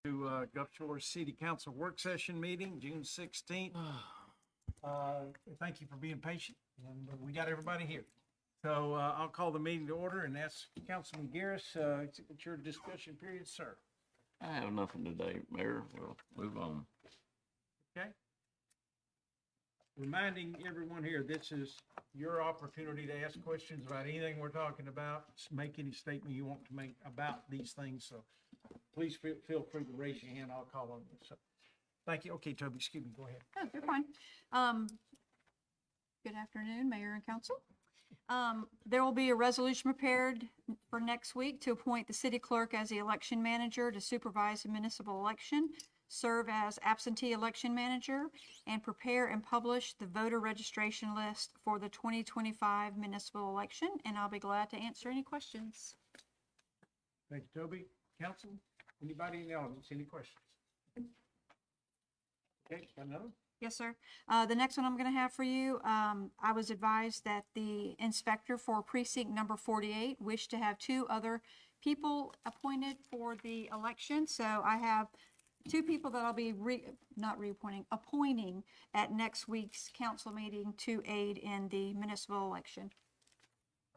to Gulf Shores City Council Work Session Meeting, June 16th. Thank you for being patient, and we got everybody here. So I'll call the meeting to order and ask Councilman Garris, it's your discussion period, sir. I have nothing today, Mayor. We'll move on. Okay? Reminding everyone here, this is your opportunity to ask questions about anything we're talking about. Just make any statement you want to make about these things, so please feel free to raise your hand. I'll call on you. So, thank you. Okay, Toby, excuse me, go ahead. Oh, you're fine. Good afternoon, Mayor and Council. There will be a resolution prepared for next week to appoint the city clerk as the election manager to supervise the municipal election, serve as absentee election manager, and prepare and publish the voter registration list for the 2025 municipal election. And I'll be glad to answer any questions. Thank you, Toby. Council, anybody in the audience, any questions? Okay, got another? Yes, sir. The next one I'm going to have for you, I was advised that the inspector for precinct number 48 wished to have 2 other people appointed for the election. So I have 2 people that I'll be appointing at next week's council meeting to aid in the municipal election.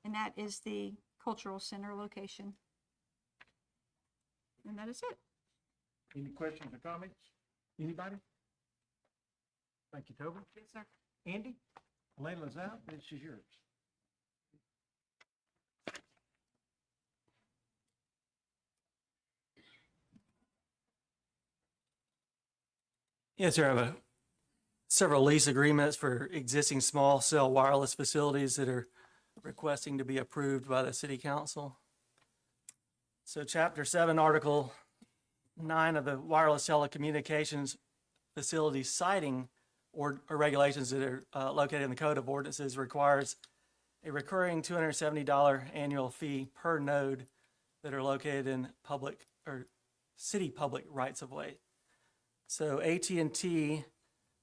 And that is the Cultural Center location. And that is it. Any questions or comments? Anybody? Thank you, Toby. Yes, sir. Andy, Layla's out. This is yours. Yes, sir. I have several lease agreements for existing small cell wireless facilities that are requesting to be approved by the city council. So Chapter 7, Article 9 of the Wireless Telecommunications Facilities Siting or regulations that are located in the Code of Ordinances requires a recurring $270 annual fee per node that are located in public or city public rights of way. So AT&T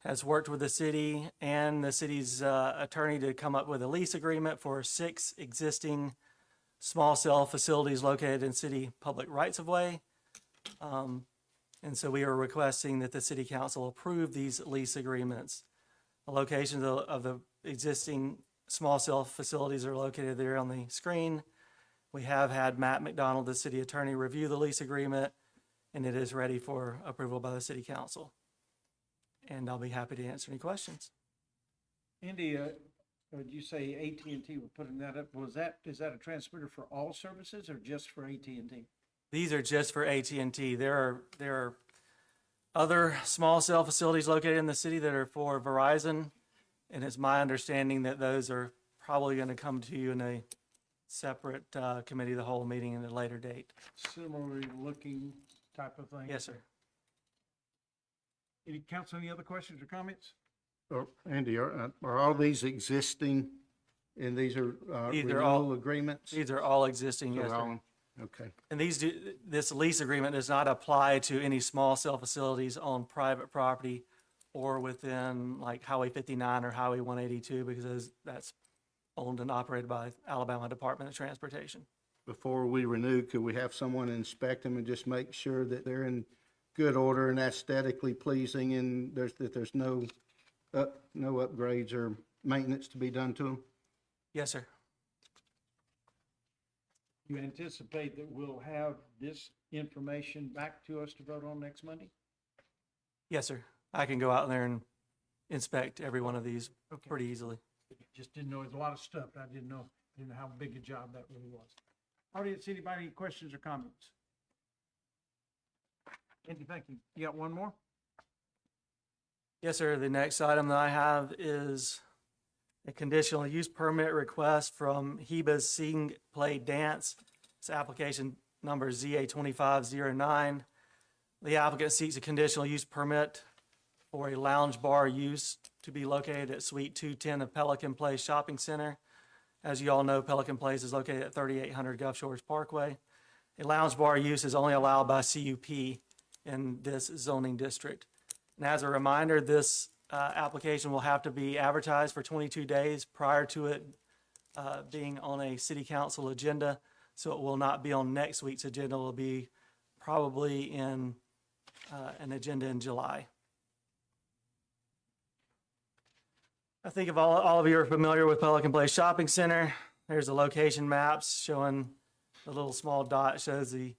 has worked with the city and the city's attorney to come up with a lease agreement for 6 existing small cell facilities located in city public rights of way. And so we are requesting that the city council approve these lease agreements. The locations of the existing small cell facilities are located there on the screen. We have had Matt McDonald, the city attorney, review the lease agreement, and it is ready for approval by the city council. And I'll be happy to answer any questions. Andy, did you say AT&T were putting that up? Is that a transmitter for all services or just for AT&T? These are just for AT&T. There are other small cell facilities located in the city that are for Verizon, and it's my understanding that those are probably going to come to you in a separate committee of the whole meeting at a later date. Similarly looking type of thing? Yes, sir. Any council, any other questions or comments? Andy, are all these existing, and these are renewal agreements? These are all existing, yes, sir. Okay. And this lease agreement does not apply to any small cell facilities on private property or within like Highway 59 or Highway 182 because that's owned and operated by Alabama Department of Transportation. Before we renew, could we have someone inspect them and just make sure that they're in good order and aesthetically pleasing and there's no upgrades or maintenance to be done to them? Yes, sir. You anticipate that we'll have this information back to us to vote on next Monday? Yes, sir. I can go out there and inspect every one of these Okay. pretty easily. Just didn't know, there's a lot of stuff. I didn't know how big a job that really was. Audience, anybody, any questions or comments? Andy, thank you. You got one more? Yes, sir. The next item that I have is a conditional use permit request from Heba's Sing Play Dance. It's application number ZA2509. The applicant seeks a conditional use permit for a lounge bar use to be located at Suite 210 of Pelican Place Shopping Center. As you all know, Pelican Place is located at 3800 Gulf Shores Parkway. A lounge bar use is only allowed by CUP in this zoning district. And as a reminder, this application will have to be advertised for 22 days prior to it being on a city council agenda. So it will not be on next week's agenda. It will be probably in an agenda in July. I think if all of you are familiar with Pelican Place Shopping Center, there's the location maps showing the little small dot shows the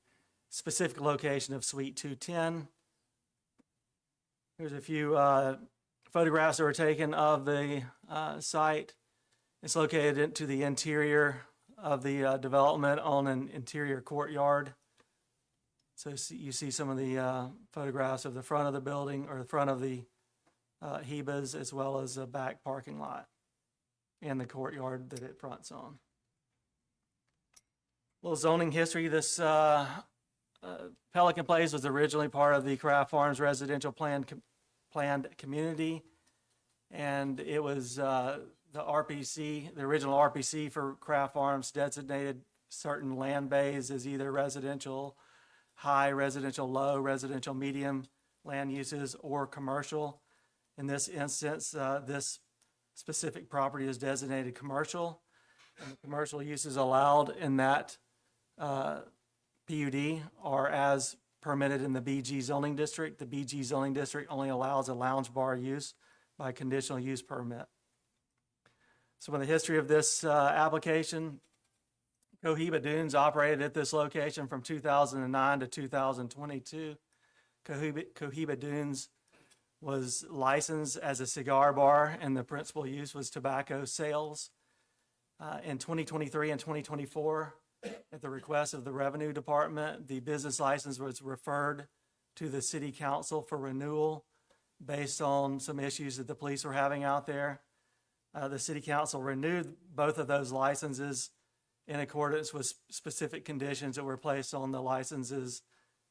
specific location of Suite 210. Here's a few photographs that were taken of the site. It's located to the interior of the development on an interior courtyard. So you see some of the photographs of the front of the building or the front of the Hebas, as well as a back parking lot and the courtyard that it fronts on. Little zoning history. This Pelican Place was originally part of the Craft Farms residential planned community, and it was the RPC, the original RPC for Craft Farms designated certain land bays as either residential high, residential low, residential medium land uses, or commercial. In this instance, this specific property is designated commercial, and the commercial uses allowed in that PUD are as permitted in the BG zoning district. The BG zoning district only allows a lounge bar use by conditional use permit. Some of the history of this application: Cohiba Dunes operated at this location from 2009 to 2022. Cohiba Dunes was licensed as a cigar bar, and the principal use was tobacco sales. In 2023 and 2024, at the request of the Revenue Department, the business license was referred to the City Council for renewal based on some issues that the police were having out there. The City Council renewed both of those licenses in accordance with specific conditions that were placed on the licenses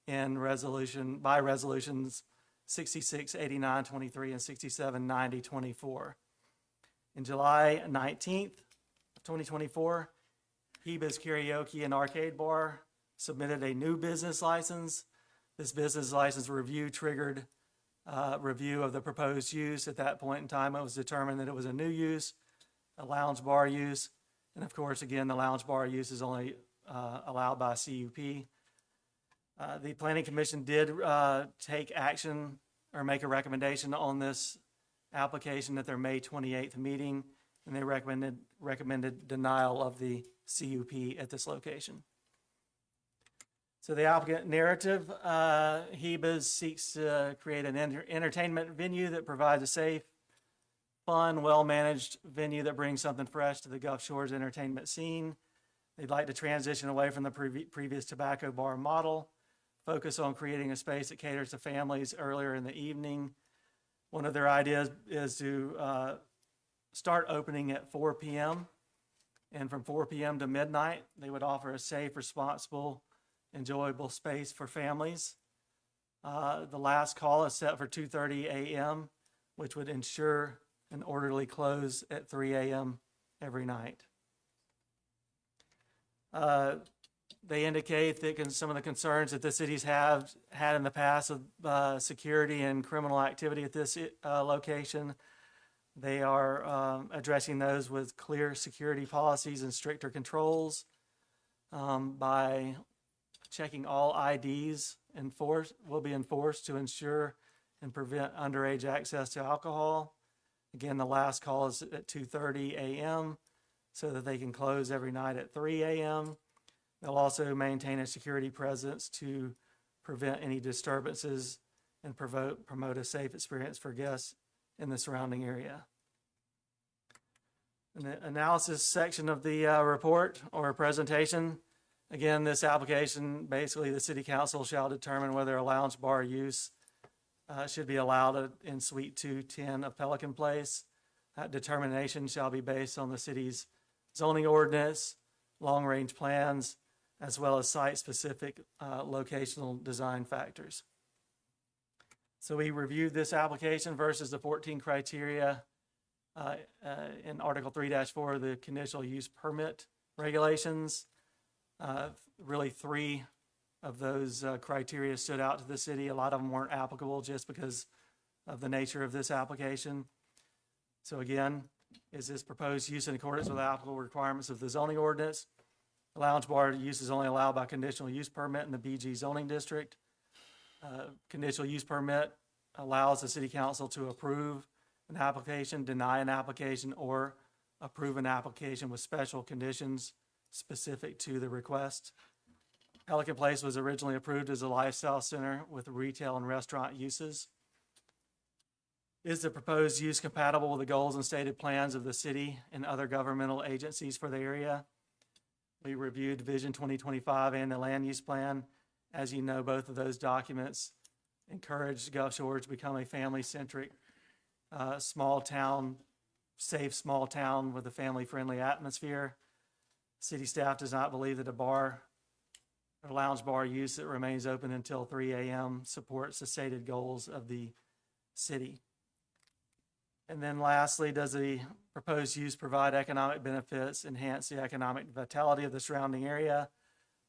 in resolutions 6689-23 and 6790-24. In July 19th, 2024, Heba's Karaoke and Arcade Bar submitted a new business license. This business license review triggered review of the proposed use. At that point in time, it was determined that it was a new use, a lounge bar use, and of course, again, the lounge bar use is only allowed by CUP. The Planning Commission did take action or make a recommendation on this application at their May 28th meeting, and they recommended denial of the CUP at this location. So the applicant narrative: Hebas seeks to create an entertainment venue that provides a safe, fun, well-managed venue that brings something fresh to the Gulf Shores entertainment scene. They'd like to transition away from the previous tobacco bar model, focus on creating a space that caters to families earlier in the evening. One of their ideas is to start opening at 4 p.m. And from 4 p.m. to midnight, they would offer a safe, responsible, enjoyable space for families. The last call is set for 2:30 a.m., which would ensure an orderly close at 3 a.m. every night. They indicate that some of the concerns that the cities have had in the past with security and criminal activity at this location, they are addressing those with clear security policies and stricter controls by checking all IDs will be enforced to ensure and prevent underage access to alcohol. Again, the last call is at 2:30 a.m. so that they can close every night at 3 a.m. They'll also maintain a security presence to prevent any disturbances and promote a safe experience for guests in the surrounding area. In the analysis section of the report or presentation, again, this application, basically the City Council shall determine whether a lounge bar use should be allowed in Suite 210 of Pelican Place. That determination shall be based on the city's zoning ordinance, long-range plans, as well as site-specific locational design factors. So we reviewed this application versus the 14 criteria in Article 3-4 of the conditional use permit regulations. Really 3 of those criteria stood out to the city. A lot of them weren't applicable just because of the nature of this application. So again, is this proposed use in accordance with the applicable requirements of the zoning ordinance? The lounge bar use is only allowed by conditional use permit in the BG zoning district. Conditional use permit allows the city council to approve an application, deny an application, or approve an application with special conditions specific to the request. Pelican Place was originally approved as a lifestyle center with retail and restaurant uses. Is the proposed use compatible with the goals and stated plans of the city and other governmental agencies for the area? We reviewed Vision 2025 and the land use plan. As you know, both of those documents encourage Gulf Shores to become a family-centric, small town, safe small town with a family-friendly atmosphere. City staff does not believe that a bar or lounge bar use that remains open until 3 a.m. supports the stated goals of the city. And then lastly, does the proposed use provide economic benefits, enhance the economic vitality of the surrounding area,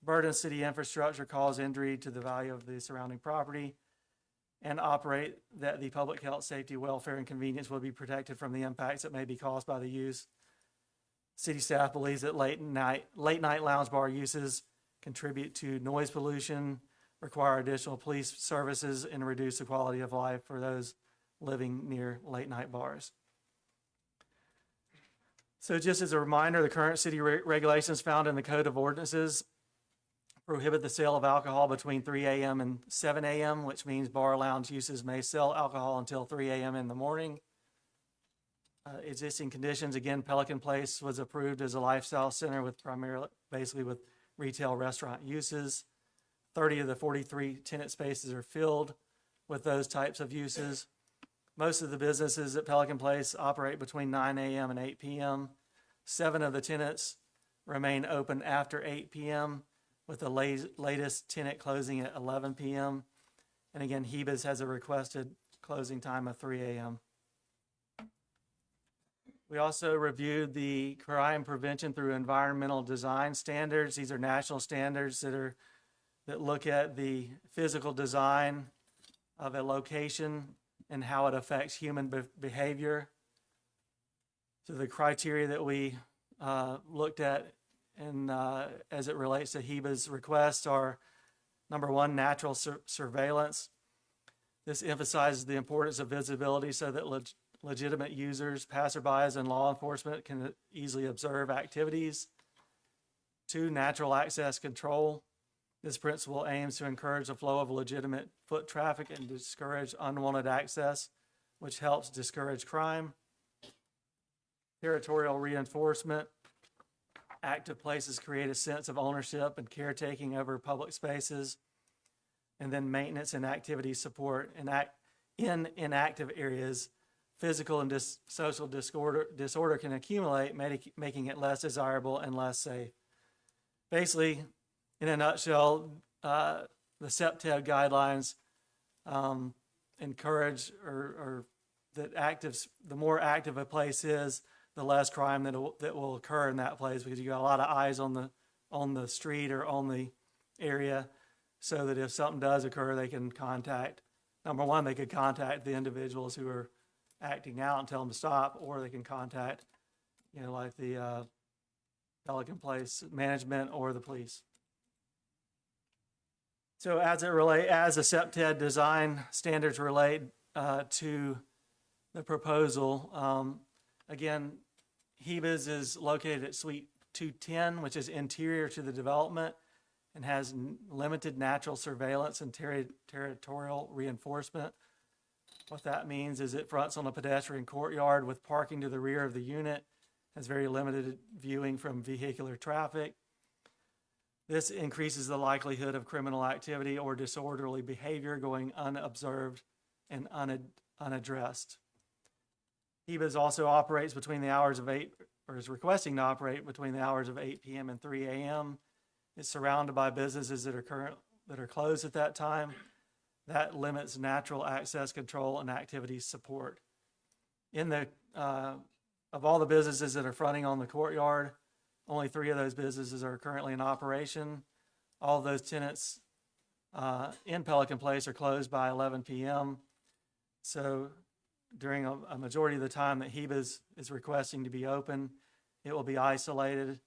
burden city infrastructure, cause injury to the value of the surrounding property, and operate that the public health, safety, welfare, and convenience will be protected from the impacts that may be caused by the use? City staff believes that late night lounge bar uses contribute to noise pollution, require additional police services, and reduce the quality of life for those living near late night bars. So just as a reminder, the current city regulations found in the Code of Ordinances prohibit the sale of alcohol between 3 a.m. and 7 a.m., which means bar lounge uses may sell alcohol until 3 a.m. in the morning. Existing conditions, again, Pelican Place was approved as a lifestyle center with basically with retail restaurant uses. 30 of the 43 tenant spaces are filled with those types of uses. Most of the businesses at Pelican Place operate between 9 a.m. and 8 p.m. 7 of the tenants remain open after 8 p.m., with the latest tenant closing at 11 p.m. And again, Hebes has a requested closing time of 3 a.m. We also reviewed the crime prevention through environmental design standards. These are national standards that look at the physical design of a location and how it affects human behavior. So the criteria that we looked at and as it relates to Heba's request are, number one, natural surveillance. This emphasizes the importance of visibility so that legitimate users, passerbys, and law enforcement can easily observe activities. 2, natural access control. This principle aims to encourage the flow of legitimate foot traffic and discourage unwanted access, which helps discourage crime. Territorial reinforcement. Active places create a sense of ownership and caretaking over public spaces. And then maintenance and activity support. In inactive areas, physical and social disorder can accumulate, making it less desirable and less safe. Basically, in a nutshell, the CEPTED guidelines encourage or that the more active a place is, the less crime that will occur in that place, because you got a lot of eyes on the street or on the area, so that if something does occur, they can contact. Number one, they could contact the individuals who are acting out and tell them to stop, or they can contact, like the Pelican Place management or the police. So as the CEPTED design standards relate to the proposal, again, Hebes is located at Suite 210, which is interior to the development and has limited natural surveillance and territorial reinforcement. What that means is it fronts on a pedestrian courtyard with parking to the rear of the unit, has very limited viewing from vehicular traffic. This increases the likelihood of criminal activity or disorderly behavior going unobserved and unaddressed. Hebes also operates between the hours of 8, or is requesting to operate between the hours of 8 p.m. and 3 a.m. It's surrounded by businesses that are closed at that time. That limits natural access control and activity support. Of all the businesses that are fronting on the courtyard, only 3 of those businesses are currently in operation. All of those tenants in Pelican Place are closed by 11 p.m. So during a majority of the time that Hebes is requesting to be open, it will be isolated.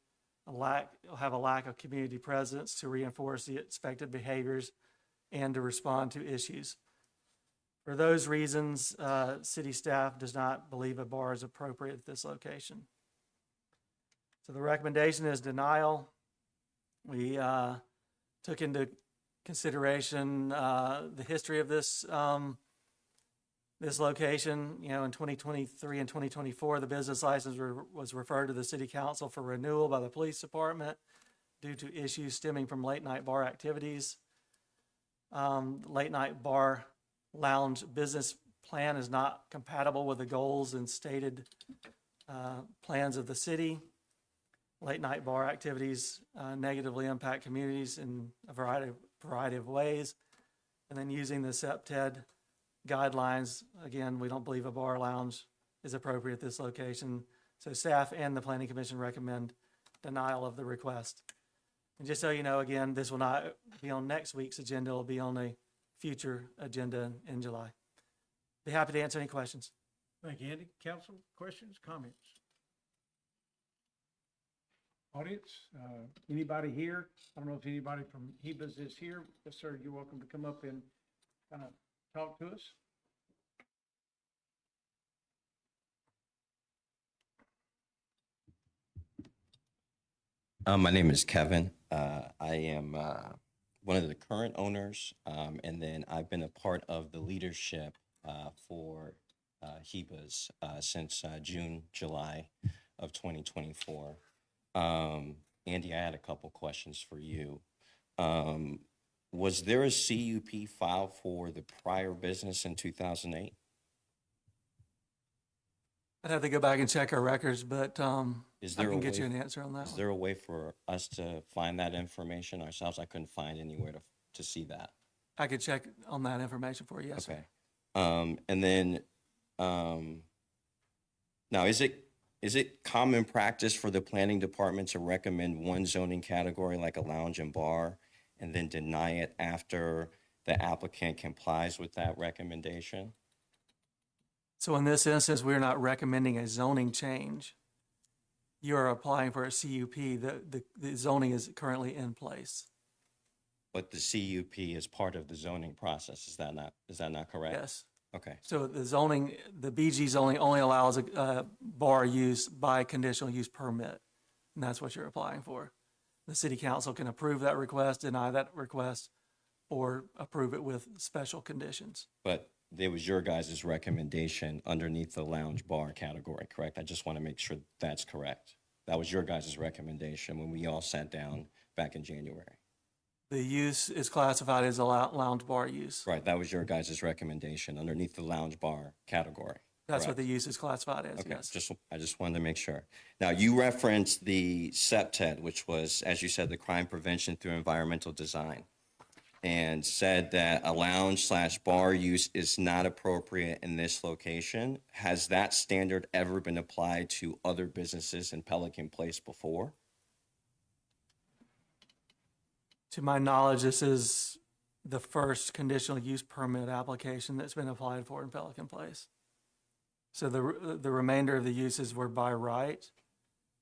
It'll have a lack of community presence to reinforce the expected behaviors and to respond to issues. For those reasons, city staff does not believe a bar is appropriate at this location. So the recommendation is denial. We took into consideration the history of this this location. You know, in 2023 and 2024, the business license was referred to the city council for renewal by the police department due to issues stemming from late night bar activities. Late night bar lounge business plan is not compatible with the goals and stated plans of the city. Late night bar activities negatively impact communities in a variety of ways. And then using the SEPTED guidelines, again, we don't believe a bar lounge is appropriate at this location. So staff and the planning commission recommend denial of the request. And just so you know, again, this will not be on next week's agenda. It'll be on a future agenda in July. Be happy to answer any questions. Thank you, Andy. Council, questions, comments? Audience, anybody here? I don't know if anybody from Hebas is here. Yes, sir, you're welcome to come up and kind of talk to us. My name is Kevin. I am one of the current owners, and then I've been a part of the leadership for Hebas since June, July of 2024. Andy, I had a couple questions for you. Was there a CUP filed for the prior business in 2008? I'd have to go back and check our records, but Is I there can a get you way- an answer on that Is one. there a way for us to find that information ourselves? I couldn't find anywhere to see that. I could check on that information for you, yes, sir. Okay. And then, now, is it common practice for the planning department to recommend one zoning category like a lounge and bar and then deny it after the applicant complies with that recommendation? So in this instance, we're not recommending a zoning change. You're applying for a CUP. The zoning is currently in place. But the CUP is part of the zoning process. Is that not correct? Yes. Okay. So the zoning, the BG zoning only allows a bar use by conditional use permit. And that's what you're applying for. The city council can approve that request, deny that request, or approve it with special conditions. But there was your guys' recommendation underneath the lounge bar category, correct? I just want to make sure that's correct. That was your guys' recommendation when we all sat down back in January. The use is classified as a lounge bar use. Right, that was your guys' recommendation underneath the lounge bar category. That's what correct? the use is classified as, Okay, yes. I just wanted to make sure. Now, you referenced the SEPTED, which was, as you said, the crime prevention through environmental design, and said that a lounge/bar use is not appropriate in this location. Has that standard ever been applied to other businesses in Pelican Place before? To my knowledge, this is the first conditional use permit application that's been applied for in Pelican Place. So the remainder of the uses were by right,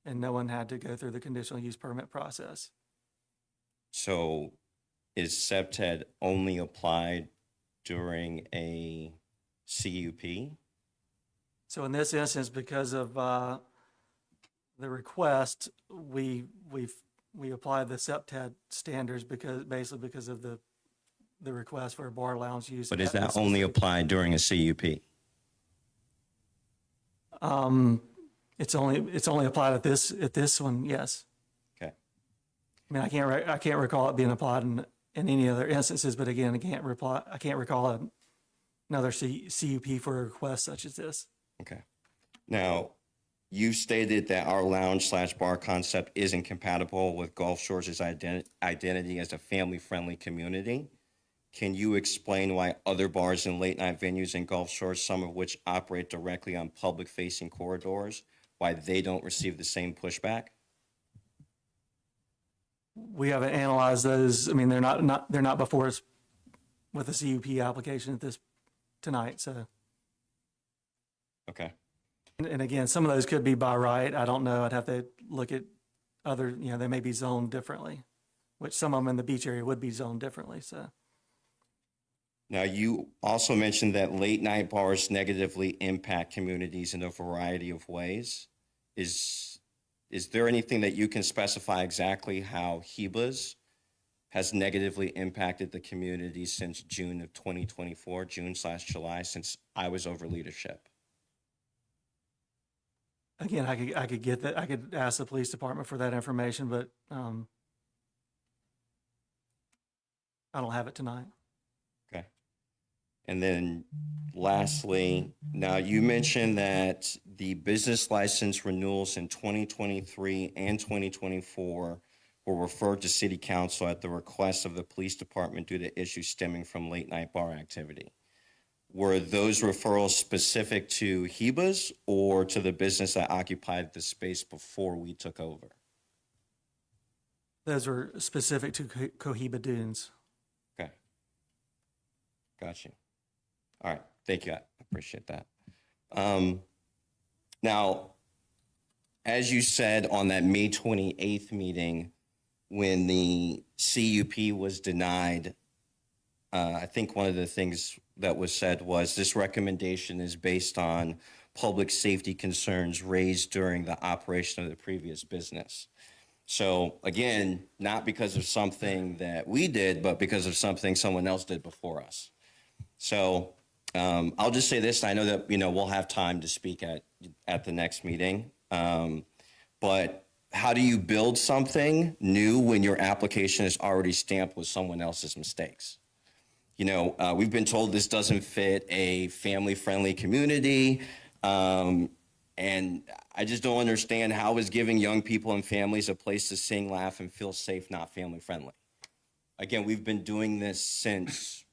and no one had to go through the conditional use permit process. So is SEPTED only applied during a CUP? So in this instance, because of the request, we applied the SEPTED standards because of the request for a bar lounge use. But is that only applied during a CUP? It's only applied at this one, yes. Okay. I mean, I can't recall it being applied in any other instances, but again, I can't recall another CUP for a request such as this. Okay. Now, you stated that our lounge/bar concept isn't compatible with Gulf Shores' identity as a family-friendly community. Can you explain why other bars and late-night venues in Gulf Shores, some of which operate directly on public-facing corridors, why they don't receive the same pushback? We haven't analyzed those. I mean, they're not before us with a CUP application tonight, so. Okay. And again, some of those could be by right. I don't know. I'd have to look at other, they may be zoned differently, which some of them in the beach area would be zoned differently, so. Now, you also mentioned that late night bars negatively impact communities in a variety of ways. Is there anything that you can specify exactly how Heba's has negatively impacted the community since June of 2024, June/July, since I was over leadership? Again, I could get that, I could ask the police department for that information, but, I don't have it tonight. Okay. And then lastly, now you mentioned that the business license renewals in 2023 and 2024 were referred to city council at the request of the police department due to issues stemming from late night bar activity. Were those referrals specific to Heba's or to the business that occupied the space before we took over? Those were specific to Cohiba Dunes. Okay. Got you. All right. Thank you. I appreciate that. Now, as you said on that May 28th meeting, when the CUP was denied, I think one of the things that was said was this recommendation is based on public safety concerns raised during the operation of the previous business. So again, not because of something that we did, but because of something someone else did before us. So I'll just say this, I know that, we'll have time to speak at the next meeting. But how do you build something new when your application is already stamped with someone else's mistakes? We've been told this doesn't fit a family-friendly community. And I just don't understand how is giving young people and families a place to sing, laugh, and feel safe not family-friendly. Again, we've been doing this since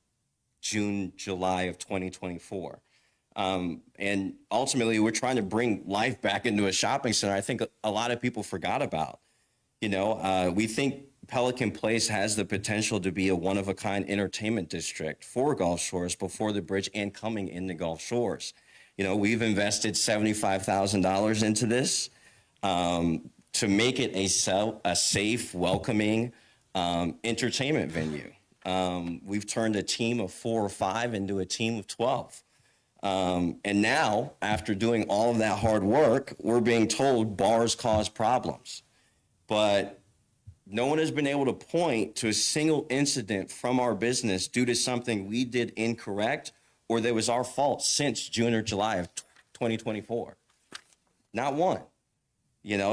June, July of 2024. And ultimately, we're trying to bring life back into a shopping center I think a lot of people forgot about. We think Pelican Place has the potential to be a one-of-a-kind entertainment district for Gulf Shores before the bridge and coming into Gulf Shores. We've invested $75,000 into this to make it a safe, welcoming entertainment venue. We've turned a team of 4 or 5 into a team of 12. And now, after doing all of that hard work, we're being told bars cause problems. But no one has been able to point to a single incident from our business due to something we did incorrect or that was our fault since June or July of 2024. Not one.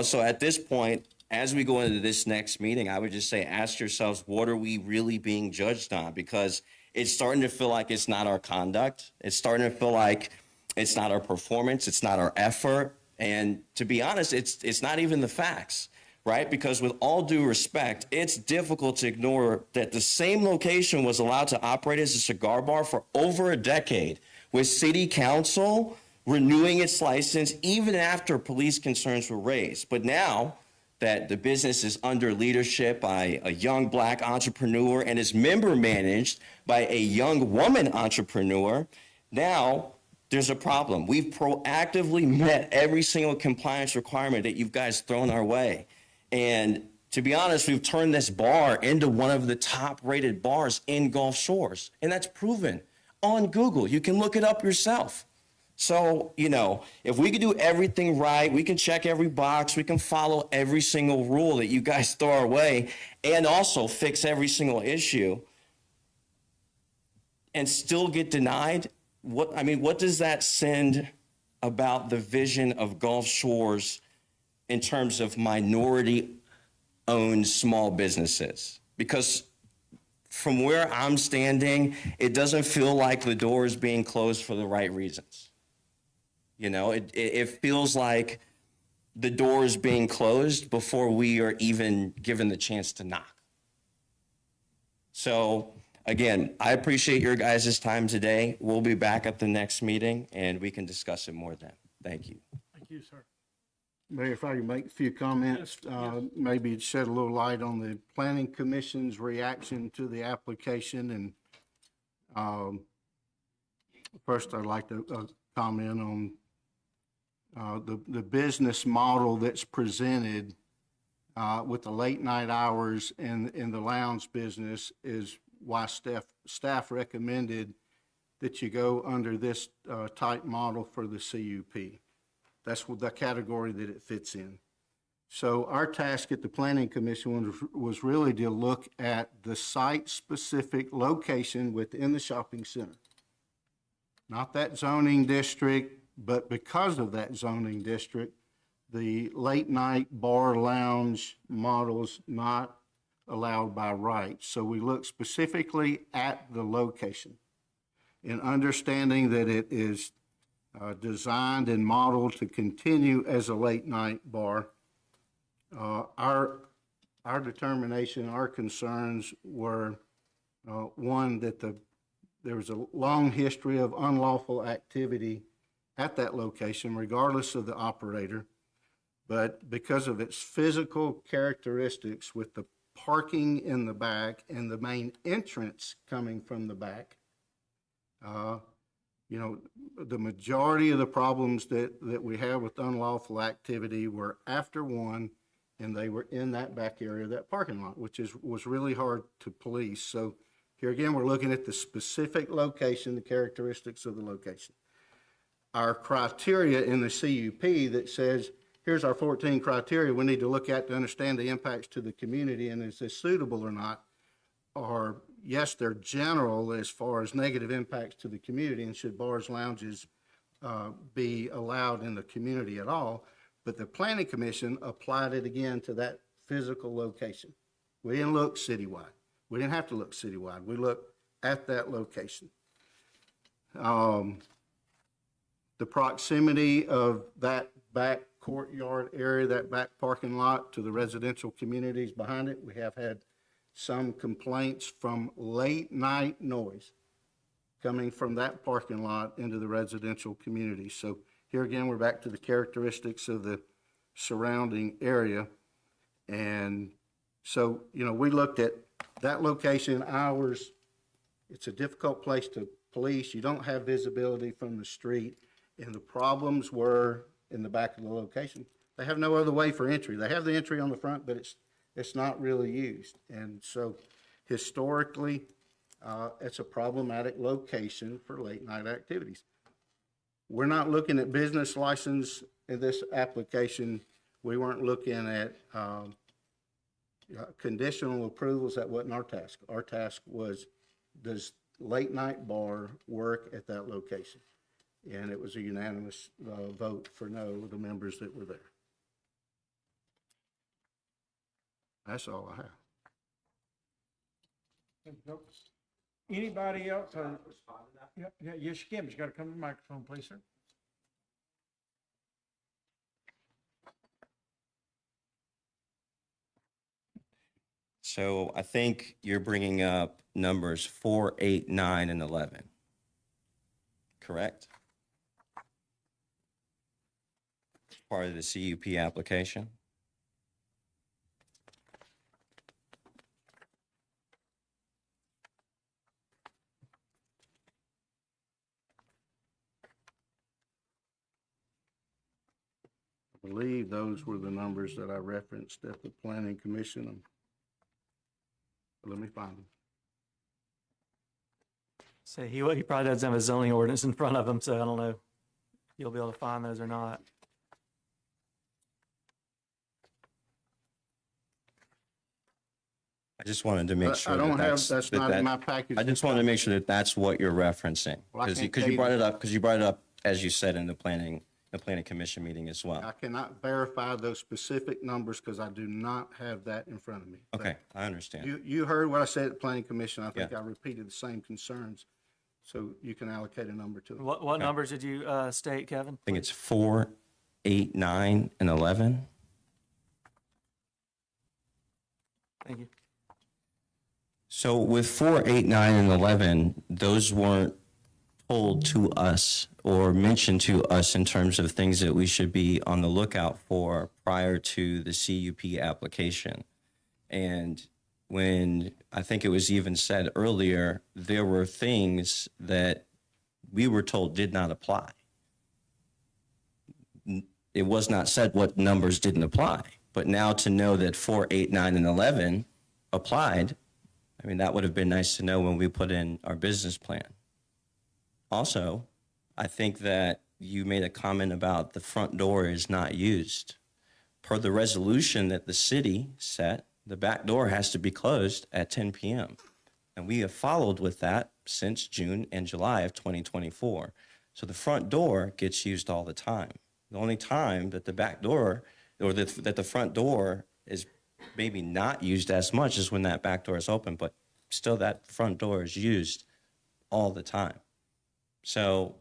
So at this point, as we go into this next meeting, I would just say, ask yourselves, what are we really being judged on? Because it's starting to feel like it's not our conduct. It's starting to feel like it's not our performance. It's not our effort. And to be honest, it's not even the facts, right? Because with all due respect, it's difficult to ignore that the same location was allowed to operate as a cigar bar for over a decade, with city council renewing its license even after police concerns were raised. But now that the business is under leadership by a young Black entrepreneur and is member managed by a young woman entrepreneur, now there's a problem. We've proactively met every single compliance requirement that you guys thrown our way. And to be honest, we've turned this bar into one of the top rated bars in Gulf Shores. And that's proven on Google. You can look it up yourself. So, if we could do everything right, we can check every box, we can follow every single rule that you guys throw our way, and also fix every single issue, and still get denied, what does that send about the vision of Gulf Shores in terms of minority-owned small businesses? Because from where I'm standing, it doesn't feel like the door is being closed for the right reasons. It feels like the door is being closed before we are even given the chance to knock. So again, I appreciate your guys' time today. We'll be back at the next meeting and we can discuss it more then. Thank you. Thank you, sir. Mayor, if I could make a few comments, maybe shed a little light on the planning commission's reaction to the application. And first, I'd like to comment on the business model that's presented with the late night hours and the lounge business is why staff recommended that you go under this type model for the CUP. That's what the category that it fits in. So our task at the Planning Commission was really to look at the site-specific location within the shopping center. Not that zoning district, but because of that zoning district, the late-night bar lounge model's not allowed by right. So we look specifically at the location and understanding that it is designed and modeled to continue as a late-night bar. Our determination, our concerns were, one, that there was a long history of unlawful activity at that location, regardless of the operator. But because of its physical characteristics with the parking in the back and the main entrance coming from the back, you know, the majority of the problems that we have with unlawful activity were after 1, and they were in that back area of that parking lot, which was really hard to police. So here again, we're looking at the specific location, the characteristics of the location. Our criteria in the CUP that says, here's our 14 criteria we need to look at to understand the impacts to the community and is this suitable or not, are, yes, they're general as far as negative impacts to the community and should bars, lounges be allowed in the community at all. But the Planning Commission applied it again to that physical location. We didn't look citywide. We didn't have to look citywide. We looked at that location. The proximity of that back courtyard area, that back parking lot to the residential communities behind it, we have had some complaints from late night noise coming from that parking lot into the residential community. So here again, we're back to the characteristics of the surrounding area. And so, you know, we looked at that location, hours. It's a difficult place to police. You don't have visibility from the street. And the problems were in the back of the location. They have no other way for entry. They have the entry on the front, but it's not really used. And so historically, it's a problematic location for late night activities. We're not looking at business license in this application. We weren't looking at conditional approvals. That wasn't our task. Our task was, does late night bar work at that location? And it was a unanimous vote for no of the members that were there. That's all I have. Thank you, folks. Anybody else? Yeah, yes, you can, but you gotta come to the microphone, please, sir. So I think you're bringing up numbers 4, 8, 9, and 11, correct? Part of the CUP application? I believe those were the numbers that I referenced at the Planning Commission. Let me find them. So he probably doesn't have a zoning ordinance in front of him, so I don't know if you'll be able to find those or not. I just wanted to make sure I don't that have, that's not in my package. I just wanted to make sure that that's what you're referencing. Well, I Because can't tell you you brought that. it up, as you said in the planning commission meeting as well. I cannot verify those specific numbers because I do not have that in front of me. But Okay, I understand. You heard what I said at the Planning Commission. I think Yeah. I repeated the same concerns. So you can allocate a number to them. What numbers did you state, Kevin? I think it's 4, 8, 9, and 11. Thank you. So with 4, 8, 9, and 11, those weren't told to us or mentioned to us in terms of things that we should be on the lookout for prior to the CUP application. And when I think it was even said earlier, there were things that we were told did not apply. It was not said what numbers didn't apply, but now to know that 4, 8, 9, and 11 applied, I mean, that would have been nice to know when we put in our business plan. Also, I think that you made a comment about the front door is not used. Per the resolution that the city set, the back door has to be closed at 10 p.m. And we have followed with that since June and July of 2024. So the front door gets used all the time. The only time that the back door or that the front door is maybe not used as much is when that back door is open, but still that front door is used all the time. So,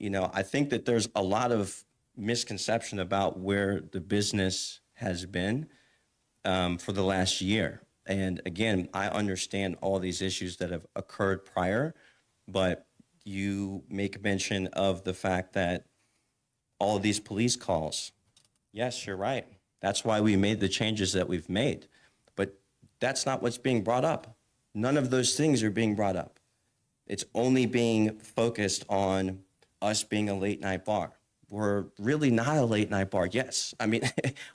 I think that there's a lot of misconception about where the business has been for the last year. And again, I understand all these issues that have occurred prior, but you make mention of the fact that all of these police calls. Yes, you're right. That's why we made the changes that we've made. But that's not what's being brought up. None of those things are being brought up. It's only being focused on us being a late night bar. We're really not a late night bar. Yes. I mean,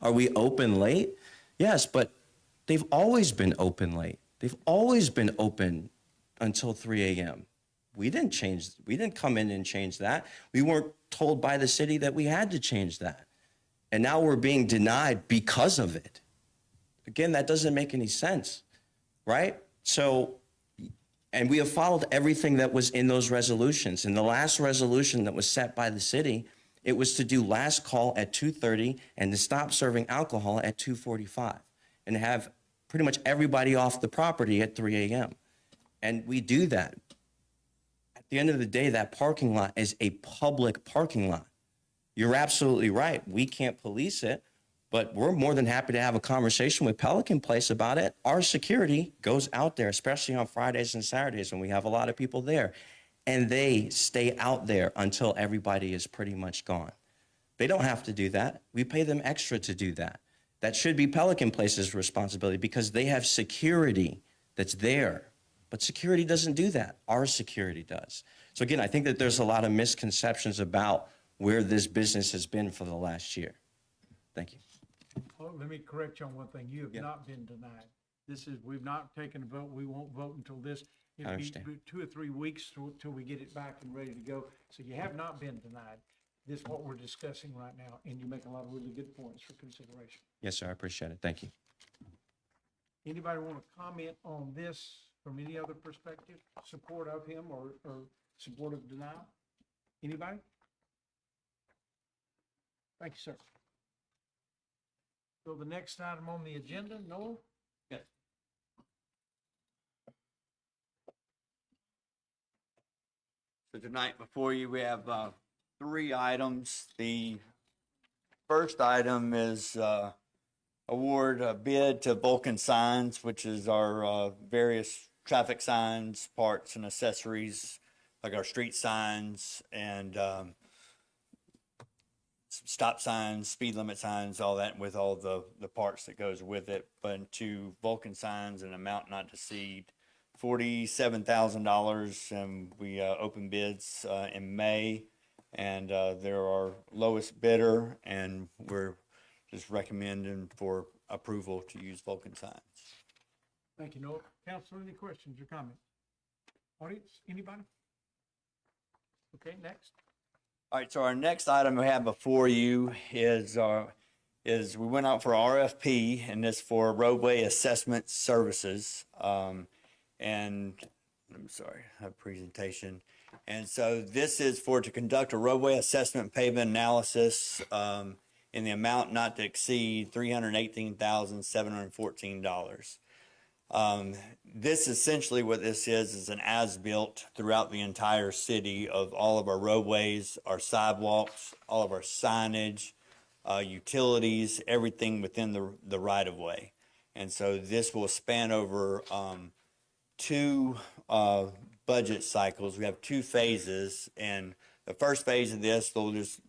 are we open late? Yes, but they've always been open late. They've always been open until 3 a.m. We didn't come in and change that. We weren't told by the city that we had to change that. And now we're being denied because of it. Again, that doesn't make any sense, right? So, and we have followed everything that was in those resolutions. In the last resolution that was set by the city, it was to do last call at 2:30 and to stop serving alcohol at 2:45 and have pretty much everybody off the property at 3 a.m. And we do that. At the end of the day, that parking lot is a public parking lot. You're absolutely right. We can't police it, but we're more than happy to have a conversation with Pelican Place about it. Our security goes out there, especially on Fridays and Saturdays when we have a lot of people there, and they stay out there until everybody is pretty much gone. They don't have to do that. We pay them extra to do that. That should be Pelican Place's responsibility because they have security that's there. But security doesn't do that. Our security does. So again, I think that there's a lot of misconceptions about where this business has been for the last year. Thank you. Well, let me correct you on one thing. You have not been denied. We've not taken a vote. We won't vote until this. It'll be understand. 2 or 3 weeks till we get it back and ready to go. So you have not been denied. This is what we're discussing right now, and you make a lot of really good points for consideration. Yes, sir. I appreciate it. Thank you. Anybody want to comment on this from any other perspective, support of him or support of denial? Anybody? Thank you, sir. So the next item on the agenda, Noel? So tonight before you, we have 3 items. The first item is award a bid to Vulcan Signs, which is our various traffic signs, parts, and accessories, like our street signs and stop signs, speed limit signs, all that, with all the parts that goes with it. But to Vulcan Signs, an amount not to exceed $47,000, and we open bids in May, and they're our lowest bidder, and we're just recommending for approval to use Vulcan Signs. Thank you, Noel. Council, any questions or comments? Audience, anybody? Okay, next. All right, so our next item we have before you is we went out for RFP, and this for roadway assessment services. And I'm sorry, I have a presentation. And so this is to conduct a roadway assessment pavement analysis in the amount not to exceed $318,714. This essentially what this is an as-built throughout the entire city of all of our roadways, our sidewalks, all of our signage, utilities, everything within the right-of-way. And so this will span over 2 budget cycles. We have 2 phases, and the first phase of this, they'll just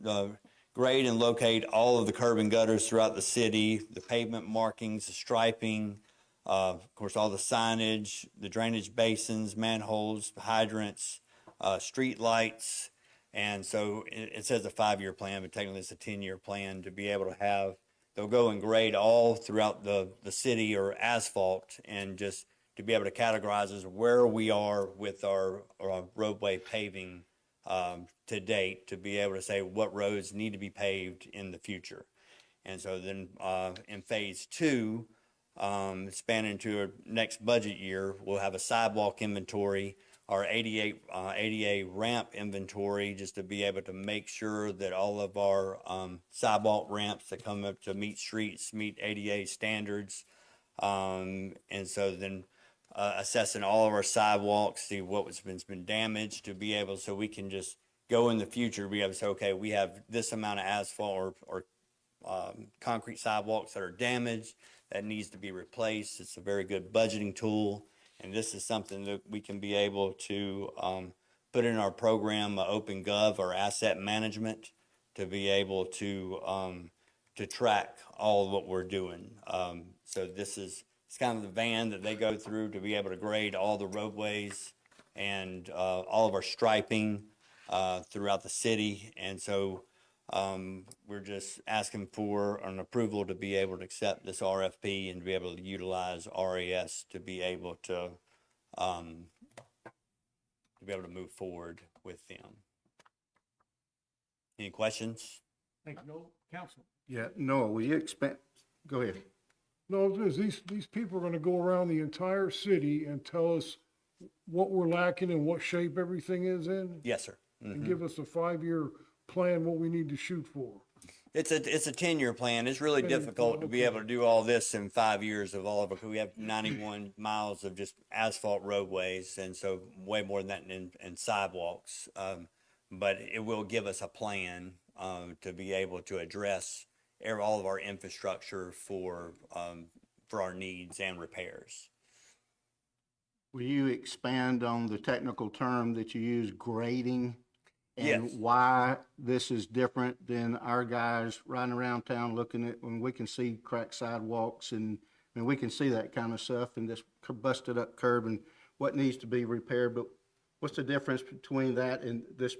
grade and locate all of the curb and gutters throughout the city, the pavement markings, the striping, of course, all the signage, the drainage basins, manholes, hydrants, street lights. And so it says a 5-year plan, but technically it's a 10-year plan to be able to have. They'll go and grade all throughout the city or asphalt and just to be able to categorize as where we are with our roadway paving to date, to be able to say what roads need to be paved in the future. And so then in phase two, spanning to our next budget year, we'll have a sidewalk inventory, our ADA ramp inventory, just to be able to make sure that all of our sidewalk ramps that come up to meet streets meet ADA standards. And so then assessing all of our sidewalks, see what's been damaged, to be able, so we can just go in the future, be able to say, okay, we have this amount of asphalt or concrete sidewalks that are damaged, that needs to be replaced. It's a very good budgeting tool. And this is something that we can be able to put in our program, OpenGov, or asset management, to be able to track all of what we're doing. So it's kind of the van that they go through to be able to grade all the roadways and all of our striping throughout the city. And so we're just asking for an approval to be able to accept this RFP and to be able to utilize RAS to be able to move forward with them. Any questions? Thank you, Noel. Council. Yeah, Noah, will you expand? Go ahead. No, these people are gonna go around the entire city and tell us what we're lacking and what shape everything is in? Yes, sir. And give us a 5-year plan, what we need to shoot for? It's a 10-year plan. It's really 10-year difficult plan, to be able to do all this in 5 years of all of it. We have 91 miles of just asphalt roadways, and so way more than that in sidewalks. But it will give us a plan to be able to address all of our infrastructure for our needs and repairs. Will you expand on the technical term that you use, grading? And Yes. why this is different than our guys riding around town looking at, when we can see cracked sidewalks and we can see that kind of stuff and this busted up curb and what needs to be repaired, but what's the difference between that and this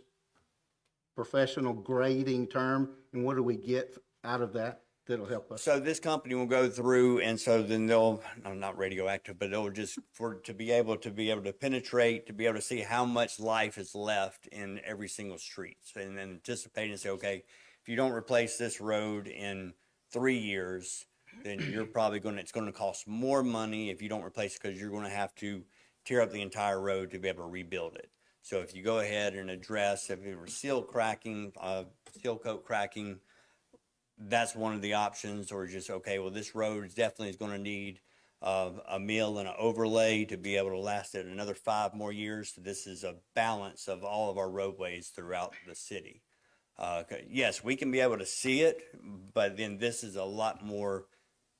professional grading term, and what do we get out of that that'll help us? So this company will go through, and so then they'll, not radioactive, but they'll just, to be able to penetrate, to be able to see how much life is left in every single street. And then anticipate and say, okay, if you don't replace this road in 3 years, then you're probably it's going to cost more money if you don't replace it, because you're going to have to tear up the entire road to be able to rebuild it. So if you go ahead and address, if it were seal coat cracking, that's one of the options. Or just, okay, well, this road definitely is going to need a mill and an overlay to be able to last it another 5 more years. So this is a balance of all of our roadways throughout the city. Yes, we can be able to see it, but then this is a lot more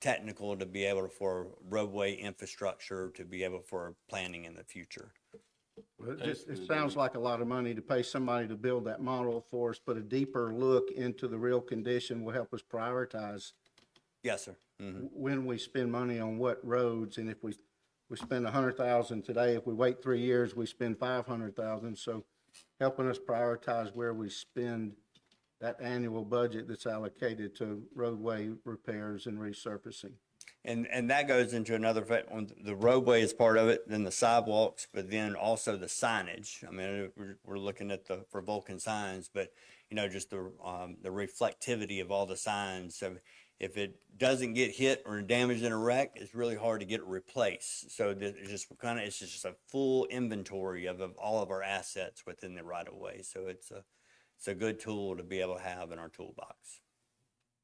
technical to be able to, for roadway infrastructure, to be able for planning in the future. Well, it sounds like a lot of money to pay somebody to build that model for us, but a deeper look into the real condition will help us prioritize Yes, sir. Mhm. when we spend money on what roads. And if we spend 100,000 today, if we wait 3 years, we spend 500,000. So helping us prioritize where we spend that annual budget that's allocated to roadway repairs and resurfacing. And that goes into another, the roadway is part of it, then the sidewalks, but then also the signage. I mean, we're looking at for Vulcan signs, but, just the reflectivity of all the signs. So if it doesn't get hit or damaged in a wreck, it's really hard to get it replaced. So it's just a full inventory of all of our assets within the right of way. So it's a good tool to be able to have in our toolbox.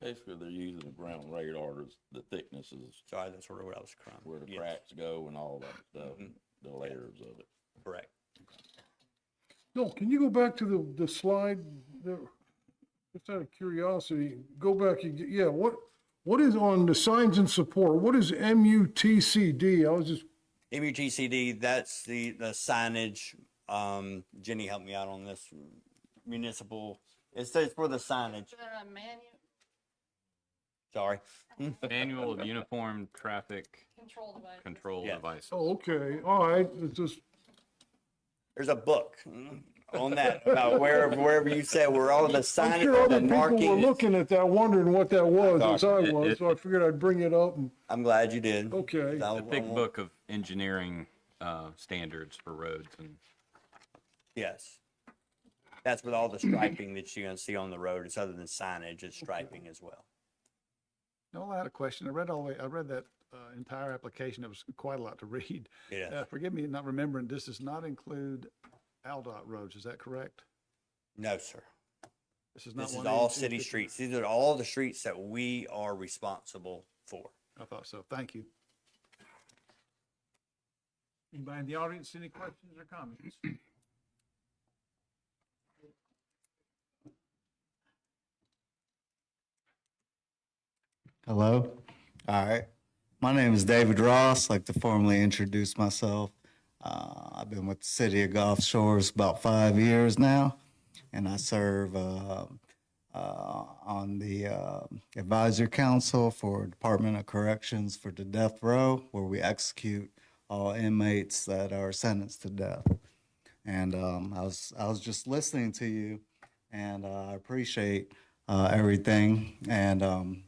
Basically, they're using the ground radar, the thicknesses, Sorry, that's sort of what I was trying. where the Yes, cracks go and all that stuff, Mhm. the layers of it. correct. No, can you go back to the slide there? Just out of curiosity, go back and yeah, what is on the signs and support? What is MUTCD? I was just, MUTCD, that's the signage. Jenny, help me out on this. Municipal, it says for the signage. Sorry. Manual of Uniform Traffic Control Yes. Devices. oh, okay, all right, it's just, There's a book on that about wherever you said where all the I'm signage, sure the other people were marking. looking at that, wondering what that was, as I It- was, it- so I figured I'd bring it up and, I'm glad you did. okay. I A big won't- book of engineering, standards for roads and Yes. That's with all the striping that you're gonna see on the road. It's other than signage, it's striping as well. No, I had a question. I read that entire application. It was quite a lot to read. Yeah. Forgive me not remembering, this does not include Aldott roads, is that correct? No, sir. This is not This is 182, all city 50. streets. These are all the streets that we are responsible for. I thought so. Thank you. Anybody in the audience, any questions or comments? Hello. All right. My name is David Ross. I'd like to formally introduce myself. I've been with the City of Gulf Shores about 5 years now, and I serve on the Advisory Council for Department of Corrections for the Death Row, where we execute all inmates that are sentenced to death. And I was just listening to you, and I appreciate everything. And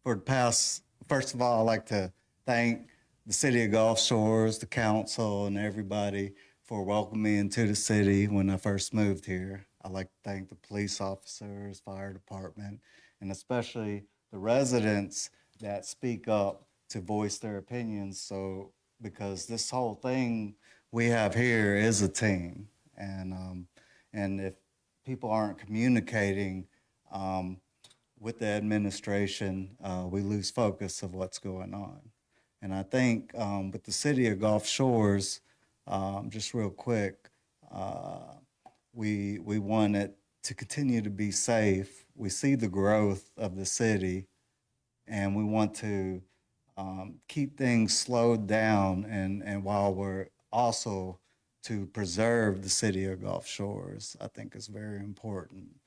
for the past, first of all, I'd like to thank the City of Gulf Shores, the council, and everybody for welcoming me into the city when I first moved here. I'd like to thank the police officers, fire department, and especially the residents that speak up to voice their opinions. So, because this whole thing we have here is a team, and if people aren't communicating with the administration, we lose focus of what's going on. And I think with the City of Gulf Shores, just real quick, we want it to continue to be safe. We see the growth of the city, and we want to keep things slowed down, and while we're also to preserve the City of Gulf Shores, I think is very important.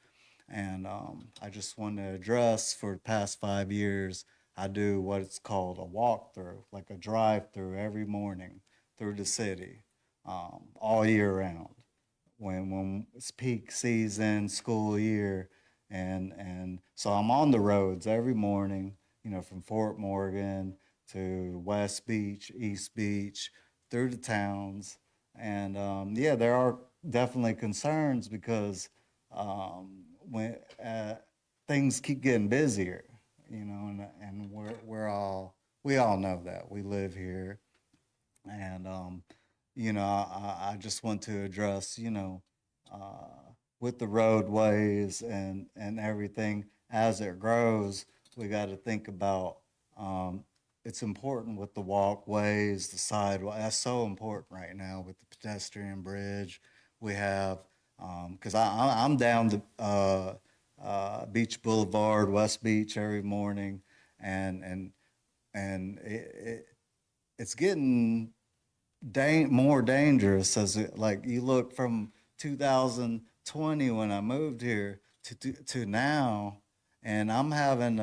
And I just want to address, for the past 5 years, I do what's called a walkthrough, like a drive-through every morning through the city, all year round. When it's peak season, school year, and so I'm on the roads every morning, from Fort Morgan to West Beach, East Beach, through the towns. And yeah, there are definitely concerns because when things keep getting busier, and we all know that. We live here, and I just want to address, with the roadways and everything as it grows, we got to think about it's important with the walkways, the sidewalk. That's so important right now with the pedestrian bridge. We have because I'm down to Beach Boulevard, West Beach every morning, and it's getting more dangerous as like you look from 2020 when I moved here to now, and I'm having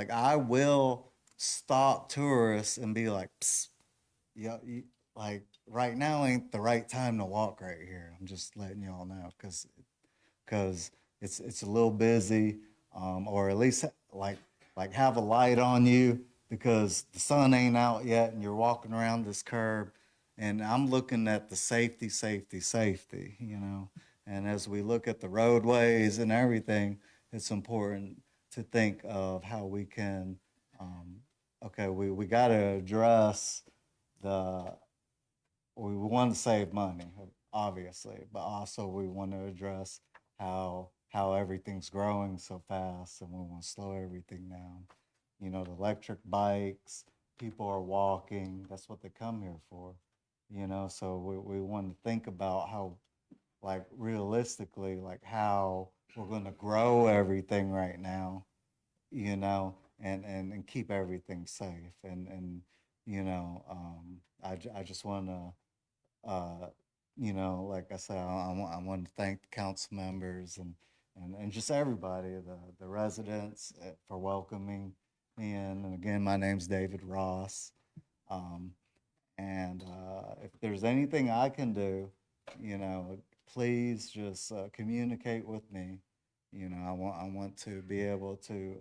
I will stop tourists and be like, psst, yeah, like right now ain't the right time to walk right here. I'm just letting y'all know because it's a little busy, or at least like have a light on you because the sun ain't out yet and you're walking around this curb, and I'm looking at the safety, and as we look at the roadways and everything, it's important to think of how we can, we got to address we want to save money, obviously, but also we want to address how everything's growing so fast, and we want to slow everything down. The electric bikes, people are walking, that's what they come here for, so we want to think about how, like realistically, like how we're going to grow everything right now, and keep everything safe. And I just want to, like I said, I want to thank the council members and just everybody, the residents for welcoming me in. And again, my name's David Ross. And if there's anything I can do, please just communicate with me. I want to be able to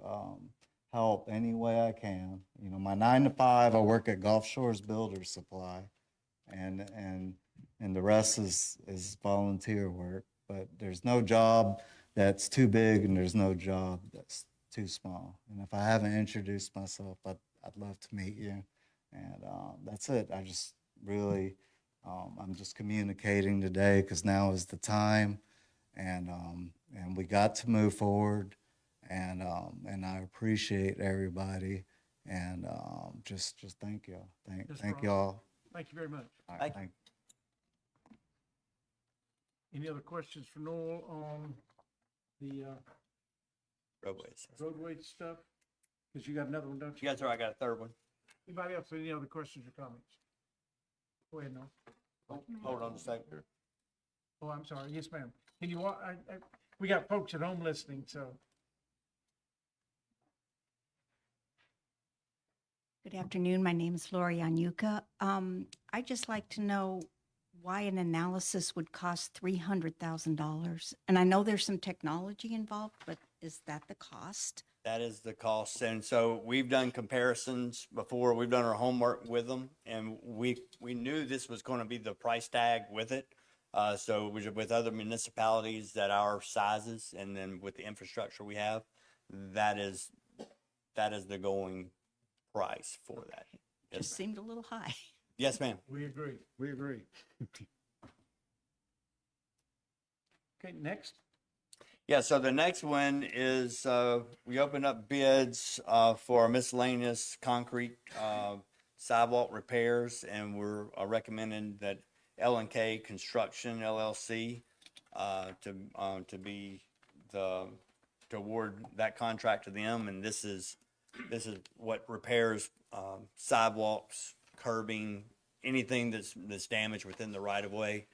help any way I can. You know, my 9 to 5, I work at Gulf Shores Builder Supply, and the rest is volunteer work. But there's no job that's too big, and there's no job that's too small. And if I haven't introduced myself, I'd love to meet you. And that's it. I just really, I'm just communicating today because now is the time, and we got to move forward, and I appreciate everybody, and just thank y'all. Yes, Thank Ron. y'all. Thank you very much. All right, thank Any other questions for Noel on the Roadways. roadway stuff? Because you got another one, don't you? Yes, sir, I got a third one. Anybody else, any other questions or comments? Go ahead, Noel. Hold on a second. Oh, I'm sorry. Yes, ma'am. Can you, we got folks at home listening, so. Good afternoon. My name is Lori Anyuka. I'd just like to know why an analysis would cost $300,000. And I know there's some technology involved, but is that the cost? That is the cost. And so we've done comparisons before. We've done our homework with them, and we knew this was going to be the price tag with it. So with other municipalities that our sizes, and then with the infrastructure we have, that is the going price for that. Yes, Just ma'am. seemed a little high. Yes, ma'am. We agree. We agree. Okay, next. Yeah, so the next one is, we opened up bids, for miscellaneous concrete, sidewalk repairs, and we're recommending that L&K Construction LLC, to award that contract to them, and this is what repairs, sidewalks, curbing, anything that's damaged within the right of way.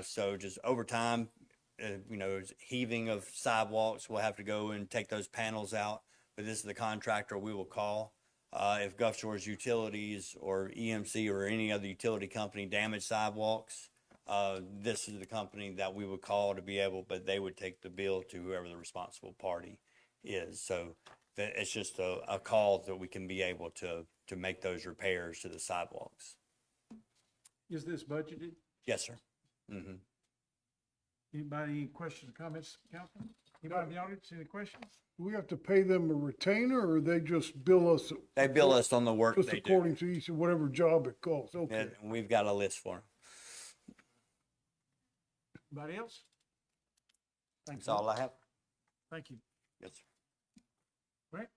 So just over time, heaving of sidewalks, we'll have to go and take those panels out, but this is the contractor we will call. If Gulf Shores Utilities or EMC or any other utility company damage sidewalks, this is the company that we would call to be able, but they would take the bill to whoever the responsible party is. So it's just a call that we can be able to make those repairs to the sidewalks. Is this budgeted? Yes, sir. Mm-hmm. Anybody, any questions or comments, Councilman? Anybody in the audience, any questions? Do we have to pay them a retainer, or they just bill us? They bill us on the work Just they do. according to each, whatever job it costs, okay. And we've got a list for them. Anybody else? Thanks. That's all I have. Thank you. Yes, sir. Right?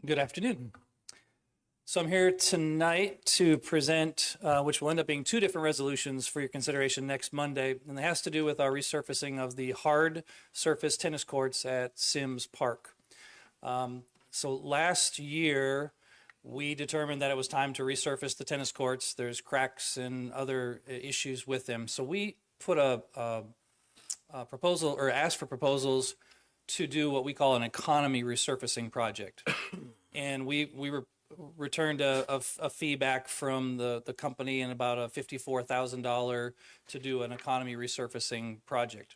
Good afternoon. So I'm here tonight to present, which will end up being two different resolutions for your consideration next Monday, and it has to do with our resurfacing of the hard surface tennis courts at Sims Park. So last year, we determined that it was time to resurface the tennis courts. There's cracks and other issues with them. So we put a proposal, or asked for proposals to do what we call an economy resurfacing project. And we returned a feedback from the company and about a $54,000 to do an economy resurfacing project,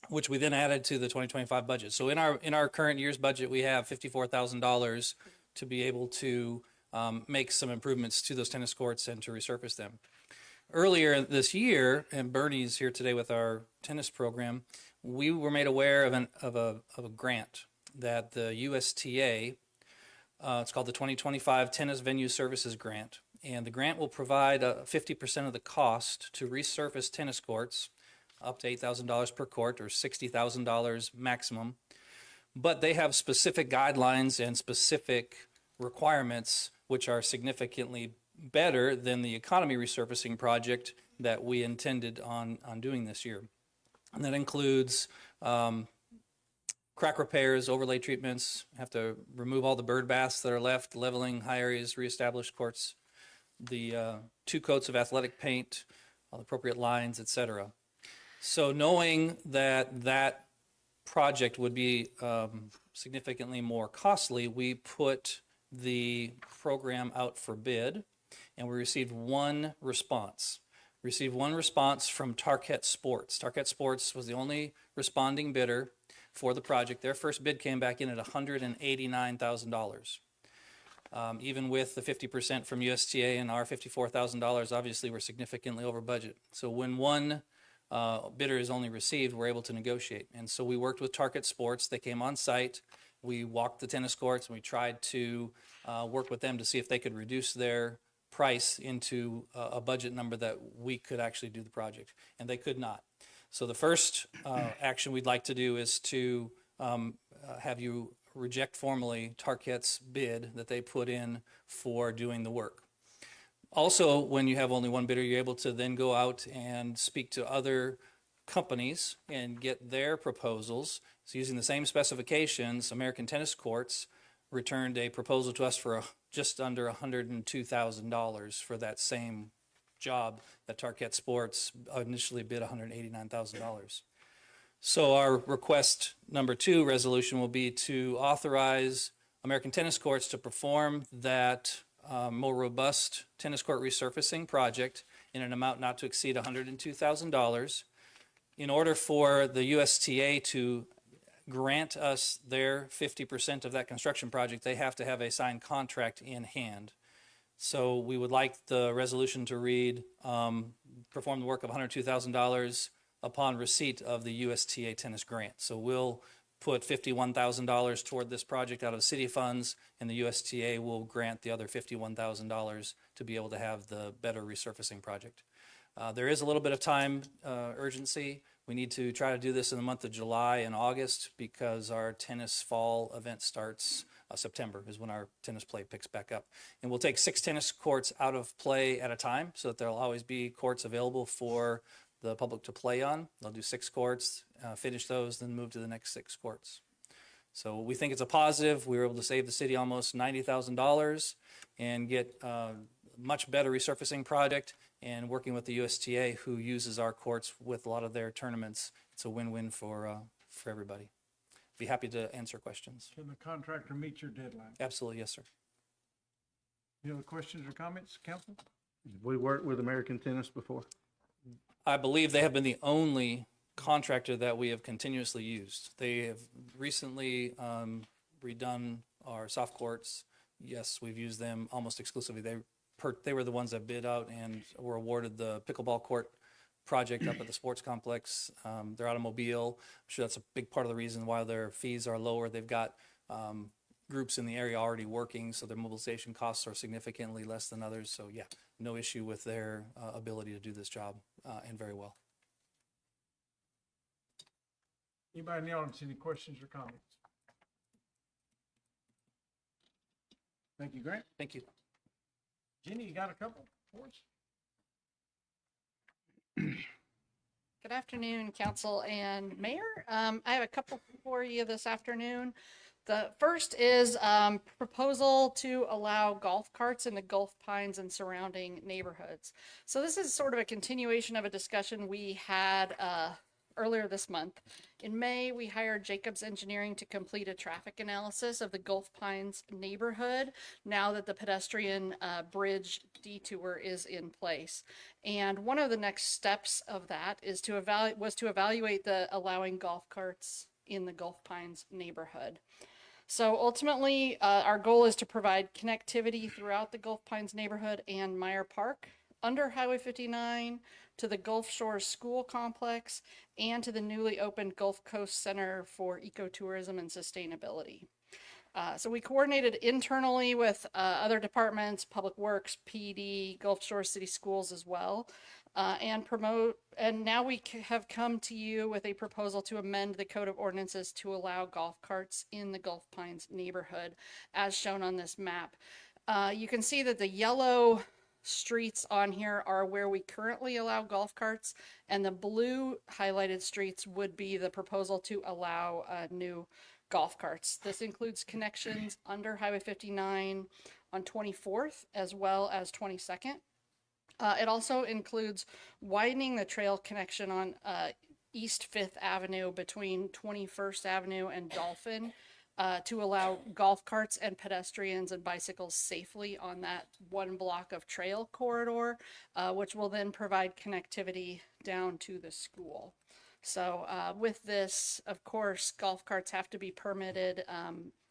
which we then added to the 2025 budget. So in our current year's budget, we have $54,000 to be able to make some improvements to those tennis courts and to resurface them. Earlier this year, and Bernie's here today with our tennis program, we were made aware of a grant that the USTA, it's called the 2025 Tennis Venue Services Grant. And the grant will provide 50% of the cost to resurface tennis courts, up to $8,000 per court or $60,000 maximum. But they have specific guidelines and specific requirements which are significantly better than the economy resurfacing project that we intended on doing this year. And that includes crack repairs, overlay treatments, have to remove all the bird baths that are left, leveling high areas, reestablish courts, the 2 coats of athletic paint, all the appropriate lines, etc. So knowing that project would be significantly more costly, we put the program out for bid, and we received one response. received one response from Tarkett Sports. Tarkett Sports was the only responding bidder for the project. Their first bid came back in at $189,000. Even with the 50% from USTA and our $54,000, obviously we're significantly over budget. So when one bidder is only received, we're able to negotiate. And so we worked with Tarkett Sports. They came on site. We walked the tennis courts and we tried to work with them to see if they could reduce their price into a budget number that we could actually do the project, and they could not. So the first action we'd like to do is to have you reject formally Tarkett's bid that they put in for doing the work. Also, when you have only one bidder, you're able to then go out and speak to other companies and get their proposals. So using the same specifications, American Tennis Courts returned a proposal to us for just under $102,000 for that same job that Tarkett Sports initially bid $189,000. So our request number 2 resolution will be to authorize American Tennis Courts to perform that more robust tennis court resurfacing project in an amount not to exceed $102,000. In order for the USTA to grant us their 50% of that construction project, they have to have a signed contract in hand. So we would like the resolution to read, perform the work of $102,000 upon receipt of the USTA tennis grant. So we'll put $51,000 toward this project out of city funds, and the USTA will grant the other $51,000 to be able to have the better resurfacing project. There is a little bit of time urgency. We need to try to do this in the month of July and August because our tennis fall event starts September is when our tennis play picks back up. And we'll take 6 tennis courts out of play at a time so that there'll always be courts available for the public to play on. They'll do 6 courts, finish those, then move to the next 6 courts. So we think it's a positive. We were able to save the city almost $90,000 and get a much better resurfacing project. And working with the USTA, who uses our courts with a lot of their tournaments, it's a win-win for everybody. Be happy to answer questions. Can the contractor meet your deadline? Absolutely, yes, sir. Any other questions or comments, council? We worked with American Tennis before. I believe they have been the only contractor that we have continuously used. They have recently redone our soft courts. Yes, we've used them almost exclusively. They were the ones that bid out and were awarded the pickleball court project up at the sports complex. They're out of Mobile. I'm sure that's a big part of the reason why their fees are lower. They've got groups in the area already working, so their mobilization costs are significantly less than others. So yeah, no issue with their ability to do this job and very well. Anybody in the audience, any questions or comments? Thank you, Grant. Thank you. Jenny, you got a couple for us? Good afternoon, council and mayor. I have a couple for you this afternoon. The first is proposal to allow golf carts in the Gulf Pines and surrounding neighborhoods. So this is sort of a continuation of a discussion we had earlier this month. In May, we hired Jacobs Engineering to complete a traffic analysis of the Gulf Pines neighborhood now that the pedestrian bridge detour is in place. And one of the next steps of that is to evaluate the allowing golf carts in the Gulf Pines neighborhood. So ultimately, our goal is to provide connectivity throughout the Gulf Pines neighborhood and Meyer Park, under Highway 59, to the Gulf Shores School Complex, and to the newly opened Gulf Coast Center for Ecotourism and Sustainability. So we coordinated internally with other departments, Public Works, PD, Gulf Shores City Schools as well, and now we have come to you with a proposal to amend the Code of Ordinances to allow golf carts in the Gulf Pines neighborhood, as shown on this map. You can see that the yellow streets on here are where we currently allow golf carts, and the blue highlighted streets would be the proposal to allow new golf carts. This includes connections under Highway 59 on 24th as well as 22nd. It also includes widening the trail connection on East 5th Avenue between 21st Avenue and Dolphin to allow golf carts and pedestrians and bicycles safely on that one block of trail corridor, which will then provide connectivity down to the school. So with this, of course, golf carts have to be permitted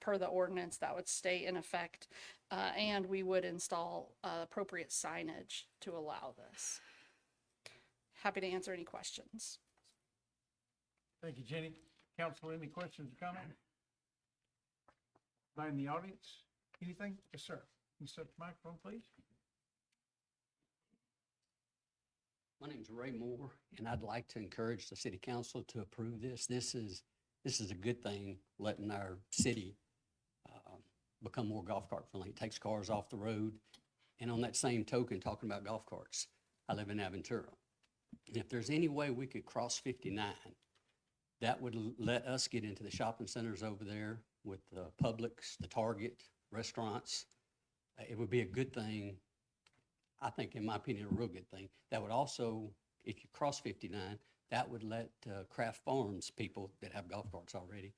per the ordinance that would stay in effect, and we would install appropriate signage to allow this. Happy to answer any questions. Thank you, Jenny. Council, any questions or comments? Anybody in the audience? Anything? Yes, sir. Can you set the microphone, please? My name's Ray Moore, and I'd like to encourage the city council to approve this. This is a good thing, letting our city become more golf cart friendly. It takes cars off the road. And on that same token, talking about golf carts, I live in Aventura. And if there's any way we could cross 59, that would let us get into the shopping centers over there with the Publix, the Target, restaurants. It would be a good thing. I think, in my opinion, a real good thing. That would also, if you cross 59, that would let Craft Farms people that have golf carts already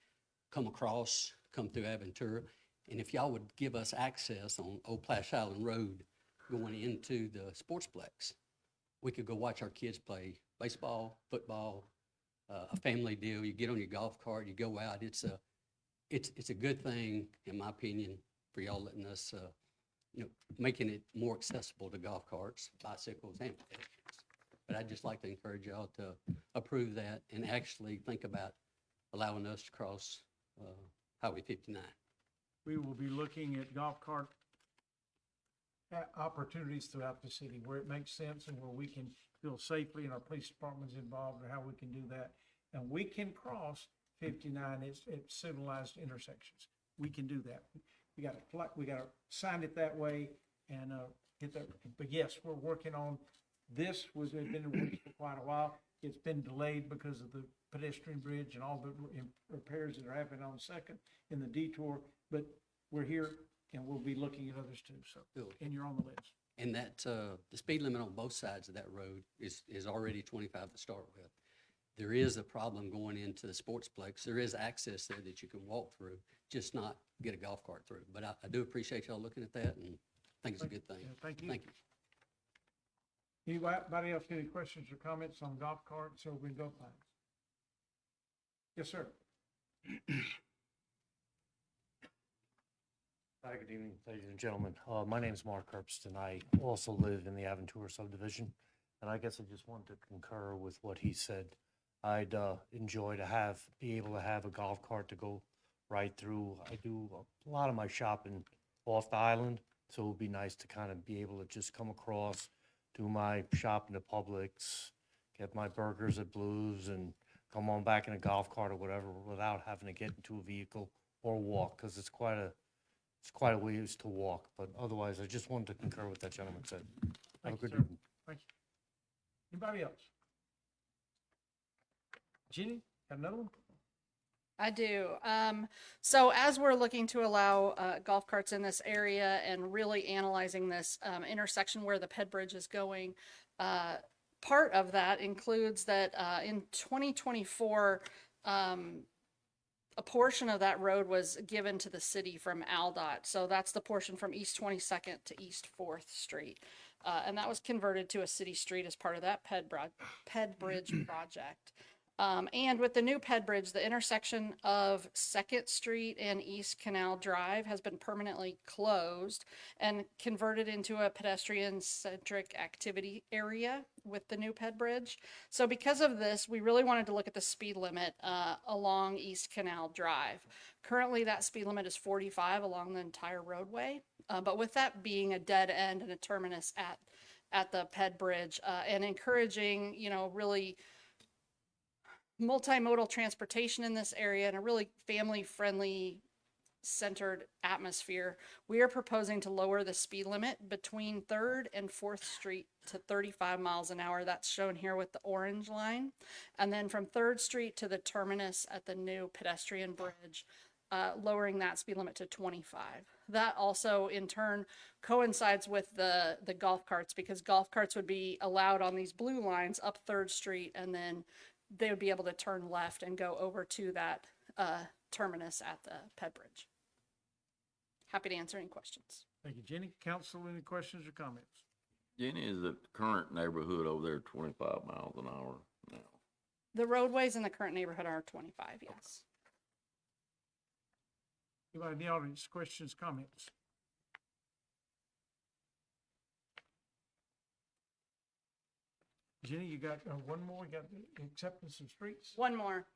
come across, come through Aventura. And if y'all would give us access on Old Plash Island Road going into the Sportsplex, we could go watch our kids play baseball, football, a family deal. You get on your golf cart, you go out. It's a good thing, in my opinion, for y'all letting us, making it more accessible to golf carts, bicycles, and pedestrians. But I'd just like to encourage y'all to approve that and actually think about allowing us to cross Highway 59. We will be looking at golf cart opportunities throughout the city where it makes sense and where we can feel safely and our police department's involved, or how we can do that. And we can cross 59 at civilized intersections. We can do that. We got to sign it that way and get that. But yes, we're working on this. Has been in the works for quite a while. It's been delayed because of the pedestrian bridge and all the repairs that are happening on Second in the detour. But we're here and we'll be looking at others too. So, and you're on the list. And that the speed limit on both sides of that road is already 25 to start with. There is a problem going into the Sportsplex. There is access there that you can walk through, just not get a golf cart through. But I do appreciate y'all looking at that, and I think it's a good thing. Yeah, thank you. Thank you. Anybody else got any questions or comments on golf carts over in Gulf Pines? Yes, sir. Hi, good evening, ladies and gentlemen. My name is Mark Herbston. I also live in the Aventura subdivision, and I guess I just wanted to concur with what he said. I'd enjoy to be able to have a golf cart to go right through. I do a lot of my shopping off the island, so it would be nice to kind of be able to just come across, do my shopping at Publix, get my burgers at Blues, and come on back in a golf cart or whatever without having to get into a vehicle or walk, because it's quite a ways to walk. But otherwise, I just wanted to concur with that gentleman said. Have a Thank you, good sir. evening. Thank you. Anybody else? Jenny, got another one? I do. So as we're looking to allow golf carts in this area and really analyzing this intersection where the Ped Bridge is going, part of that includes that in 2024, a portion of that road was given to the city from AlDOT. So that's the portion from East 22nd to East 4th Street. And that was converted to a city street as part of that Ped Bridge project. And with the new Ped Bridge, the intersection of 2nd Street and East Canal Drive has been permanently closed and converted into a pedestrian-centric activity area with the new Ped Bridge. So because of this, we really wanted to look at the speed limit along East Canal Drive. Currently, that speed limit is 45 along the entire roadway. But with that being a dead end and a terminus at the Ped Bridge, and encouraging, really multimodal transportation in this area and a really family-friendly centered atmosphere, we are proposing to lower the speed limit between 3rd and 4th Street to 35 miles an hour. That's shown here with the orange line. And then from 3rd Street to the terminus at the new pedestrian bridge, lowering that speed limit to 25. That also in turn coincides with the golf carts, because golf carts would be allowed on these blue lines up 3rd Street, and then they would be able to turn left and go over to that terminus at the Ped Bridge. Happy to answer any questions. Thank you, Jenny. Council, any questions or comments? Jenny, is the current neighborhood over there 25 miles an hour now? The roadways in the current neighborhood are 25, yes. Anybody in the audience, questions, comments? Jenny, you got one more, you got the acceptance of streets? One more.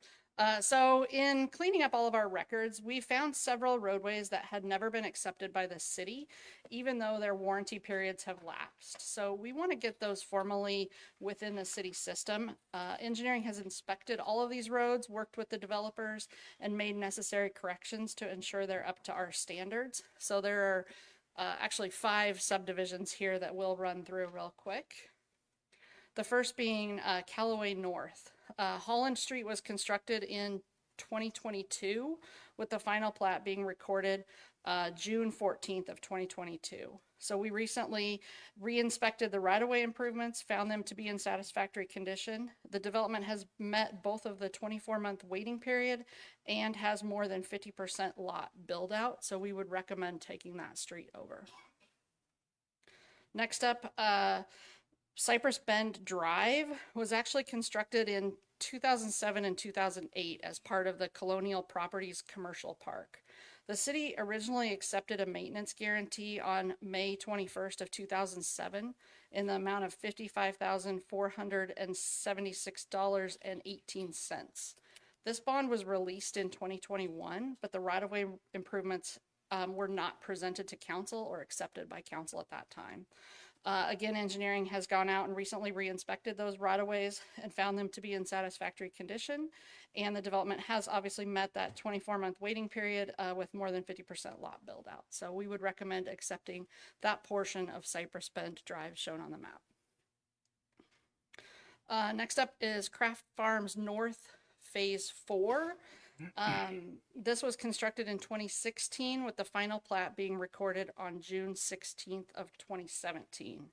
So in cleaning up all of our records, we found several roadways that had never been accepted by the city, even though their warranty periods have lapsed. So we want to get those formally within the city system. Engineering has inspected all of these roads, worked with the developers, and made necessary corrections to ensure they're up to our standards. So there are actually 5 subdivisions here that we'll run through real quick. The first being Callaway North. Holland Street was constructed in 2022, with the final plat being recorded June 14th of 2022. So we recently re-inspected the right-of-way improvements, found them to be in satisfactory condition. The development has met both of the 24-month waiting period and has more than 50% lot build out. So we would recommend taking that street over. Next up, Cypress Bend Drive was actually constructed in 2007 and 2008 as part of the Colonial Properties Commercial Park. The city originally accepted a maintenance guarantee on May 21st of 2007 in the amount of $55,476.18. This bond was released in 2021, but the right-of-way improvements were not presented to council or accepted by council at that time. Again, engineering has gone out and recently re-inspected those right-of-ways and found them to be in satisfactory condition. And the development has obviously met that 24-month waiting period with more than 50% lot build out. So we would recommend accepting that portion of Cypress Bend Drive shown on the map. Next up is Craft Farms North Phase 4. This was constructed in 2016 with the final plat being recorded on June 16th of 2017.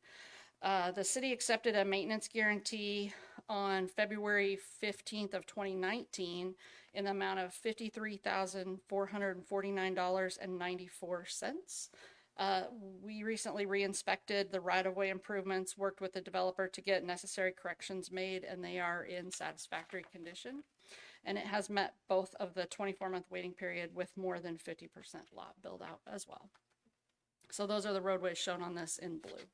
The city accepted a maintenance guarantee on February 15th of 2019 in the amount of $53,449.94. We recently re-inspected the right-of-way improvements, worked with the developer to get necessary corrections made, and they are in satisfactory condition. And it has met both of the 24-month waiting period with more than 50% lot build out as well. So those are the roadways shown on this in blue.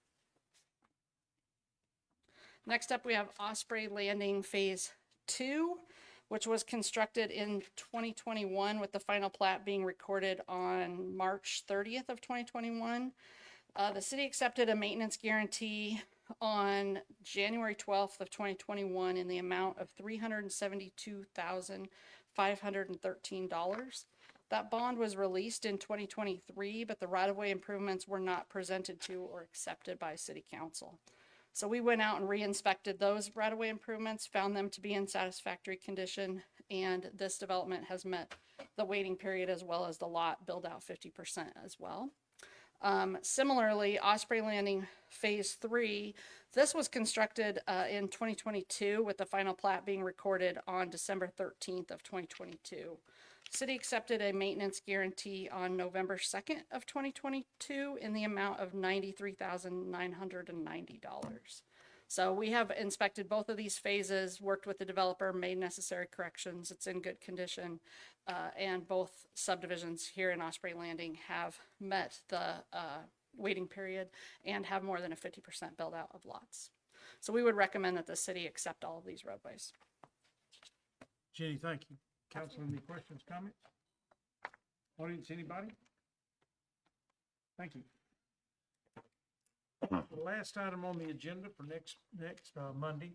Next up, we have Osprey Landing Phase 2, which was constructed in 2021 with the final plat being recorded on March 30th of 2021. The city accepted a maintenance guarantee on January 12th of 2021 in the amount of $372,513. That bond was released in 2023, but the right-of-way improvements were not presented to or accepted by City Council. So we went out and re-inspected those right-of-way improvements, found them to be in satisfactory condition, and this development has met the waiting period as well as the lot build out 50% as well. Similarly, Osprey Landing Phase 3, this was constructed in 2022 with the final plat being recorded on December 13th of 2022. City accepted a maintenance guarantee on November 2nd of 2022 in the amount of $93,990. So we have inspected both of these phases, worked with the developer, made necessary corrections. It's in good condition. And both subdivisions here in Osprey Landing have met the waiting period and have more than a 50% build out of lots. So we would recommend that the city accept all of these roadways. Jenny, thank you. Council, any questions, comments? Audience, anybody? Thank you. The last item on the agenda for next Monday,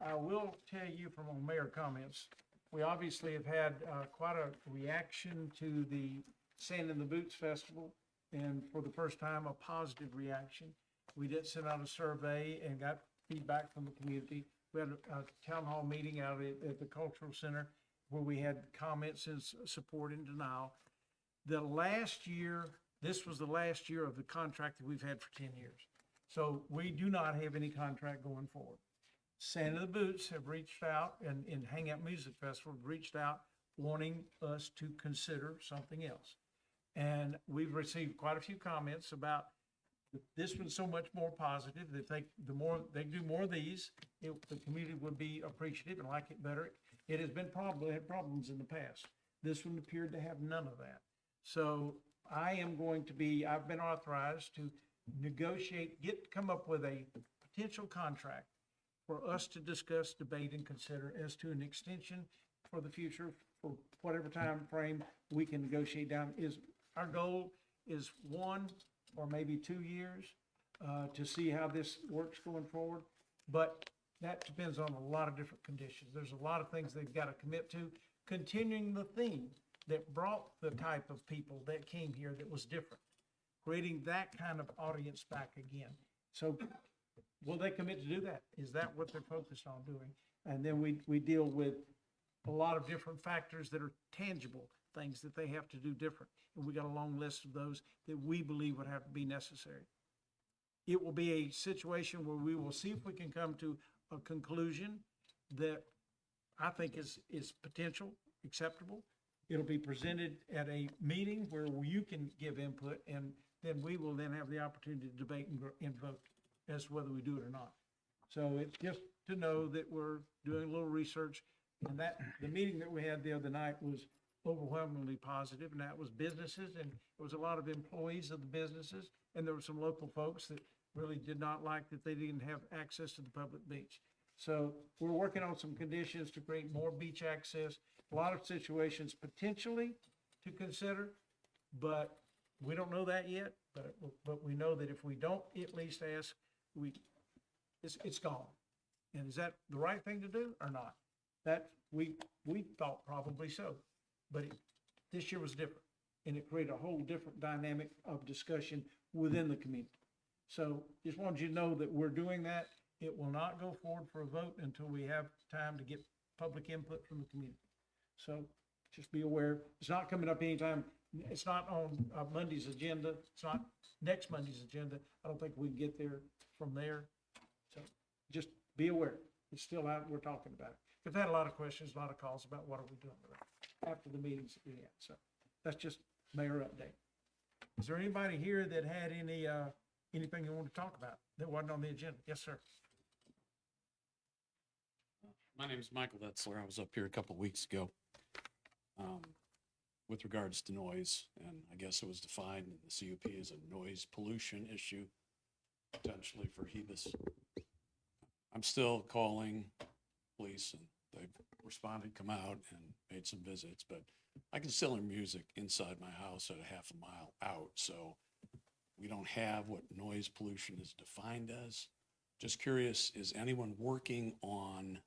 I will tell you from our mayor comments, we obviously have had quite a reaction to the Sand in the Boots Festival, and for the first time, a positive reaction. We did send out a survey and got feedback from the community. We had a town hall meeting out at the Cultural Center where we had comments in support and denial. The last year, this was the last year of the contract that we've had for 10 years. So we do not have any contract going forward. Sand in the Boots have reached out, and Hang Out Music Festival have reached out wanting us to consider something else. And we've received quite a few comments about this one's so much more positive, that the more they do more of these, the community would be appreciative and like it better. It has been had problems in the past. This one appeared to have none of that. So I've been authorized to negotiate, come up with a potential contract for us to discuss, debate, and consider as to an extension for the future, for whatever time frame we can negotiate down. Our goal is 1 or maybe 2 years to see how this works going forward. But that depends on a lot of different conditions. There's a lot of things they've got to commit to. Continuing the theme that brought the type of people that came here that was different, creating that kind of audience back again. So will they commit to do that? Is that what they're focused on doing? And then we deal with a lot of different factors that are tangible, things that they have to do different. And we got a long list of those that we believe would have to be necessary. It will be a situation where we will see if we can come to a conclusion that I think is potential, acceptable. It'll be presented at a meeting where you can give input, and then we will then have the opportunity to debate and vote as to whether we do it or not. So it's just to know that we're doing a little research, and that the meeting that we had the other night was overwhelmingly positive, and that was businesses, and it was a lot of employees of the businesses, and there were some local folks that really did not like that they didn't have access to the public beach. So we're working on some conditions to create more beach access, a lot of situations potentially to consider, but we don't know that yet. But we know that if we don't at least ask, it's gone. And is that the right thing to do or not? That we thought probably so, but this year was different, and it created a whole different dynamic of discussion within the community. So just wanted you to know that we're doing that. It will not go forward for a vote until we have time to get public input from the community. So just be aware, it's not coming up anytime. It's not on Monday's agenda. It's not next Monday's agenda. I don't think we can get there from there. So just be aware. It's still out. We're talking about it. We've had a lot of questions, a lot of calls about what are we doing with it after the meetings that we had. So that's just mayor update. Is there anybody here that had anything you want to talk about that wasn't on the agenda? Yes, sir. My name is Michael Wetzler. I was up here a couple of weeks ago with regards to noise, and I guess it was defined in the CUP as a noise pollution issue, potentially for Hebus. I'm still calling police, and they've responded, come out, and made some visits, but I can still hear music inside my house at a half a mile out, so we don't have what noise pollution is defined as. Just curious, is anyone working on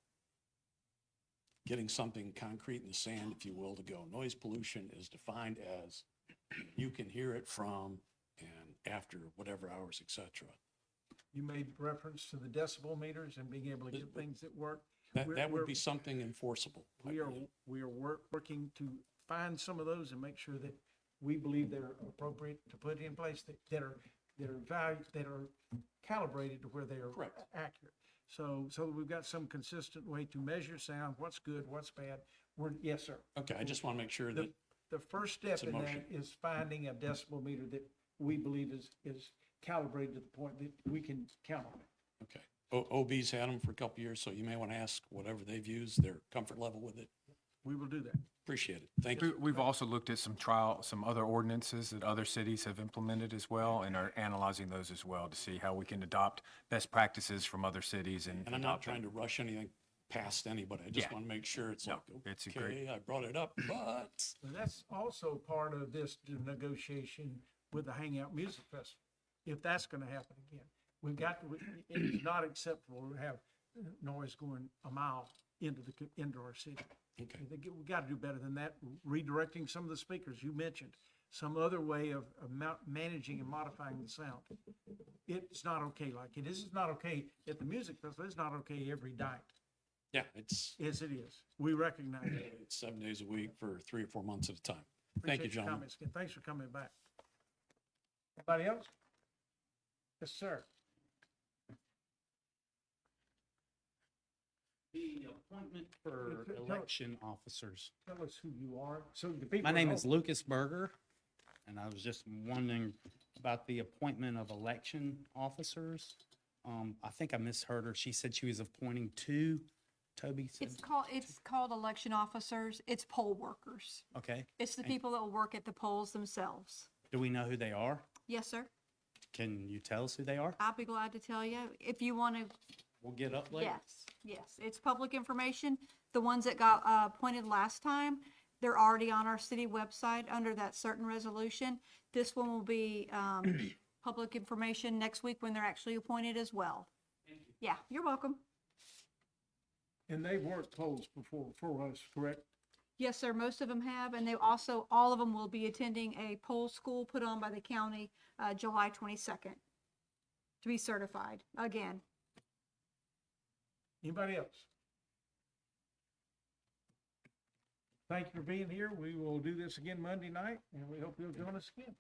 getting something concrete in the sand, if you will, to go? Noise pollution is defined as you can hear it from and after whatever hours, et cetera. You made reference to the decibel meters and being able to get things that work. That would be something enforceable. We are working to find some of those and make sure that we believe they're appropriate to put in place, that are valued, that are calibrated to where they are accurate. So we've got some consistent way to measure sound, what's good, what's bad. Yes, sir. Okay, I just want to make sure that the first step in that is finding a decibel meter that we believe is calibrated to the point that we can count on it. Okay. OB's had them for a couple of years, so you may want to ask whatever they've used, their comfort level with it. We will do that. Appreciate it. Thank you. We've also looked at some other ordinances that other cities have implemented as well, and are analyzing those as well to see how we can adopt best practices from other cities and And I'm not adopt them. trying to rush anything past anybody. I just Yeah. want to make sure it's No, like, it's a great- okay, I brought it up, but And that's also part of this negotiation with the Hangout Music Festival, if that's gonna happen again. It is not acceptable to have noise going a mile into our city. Okay. We gotta do better than that, redirecting some of the speakers you mentioned, some other way of managing and modifying the sound. It's not okay like it is. It's not okay at the music festival. It's not okay every night. yeah, it's Yes, it is. We recognize it. it's 7 days a week for 3 or 4 months at a time. Thank you, Appreciate your gentlemen. comments. And thanks for coming back. Anybody else? Yes, sir. The appointment for Tell- election officers. Tell us who you are, so the people. My at name home- is Lucas Berger, and I was just wondering about the appointment of election officers. I think I misheard her. She said she was appointing two. Toby said, It's called election officers. It's poll workers. okay. It's the And people that will work at the polls themselves. do we know who they are? Yes, sir. Can you tell us who they are? I'll be glad to tell you. If you want to, We'll get up later. yes, it's public information. The ones that got appointed last time, they're already on our city website under that certain resolution. This one will be public information next week when they're actually appointed as well. Yeah, you're welcome. And they've worked polls before for us, correct? Yes, sir. Most of them have, and they also, all of them will be attending a poll school put on by the county July 22nd to be certified again. Anybody else? Thank you for being here. We will do this again Monday night, and we hope you'll join us again.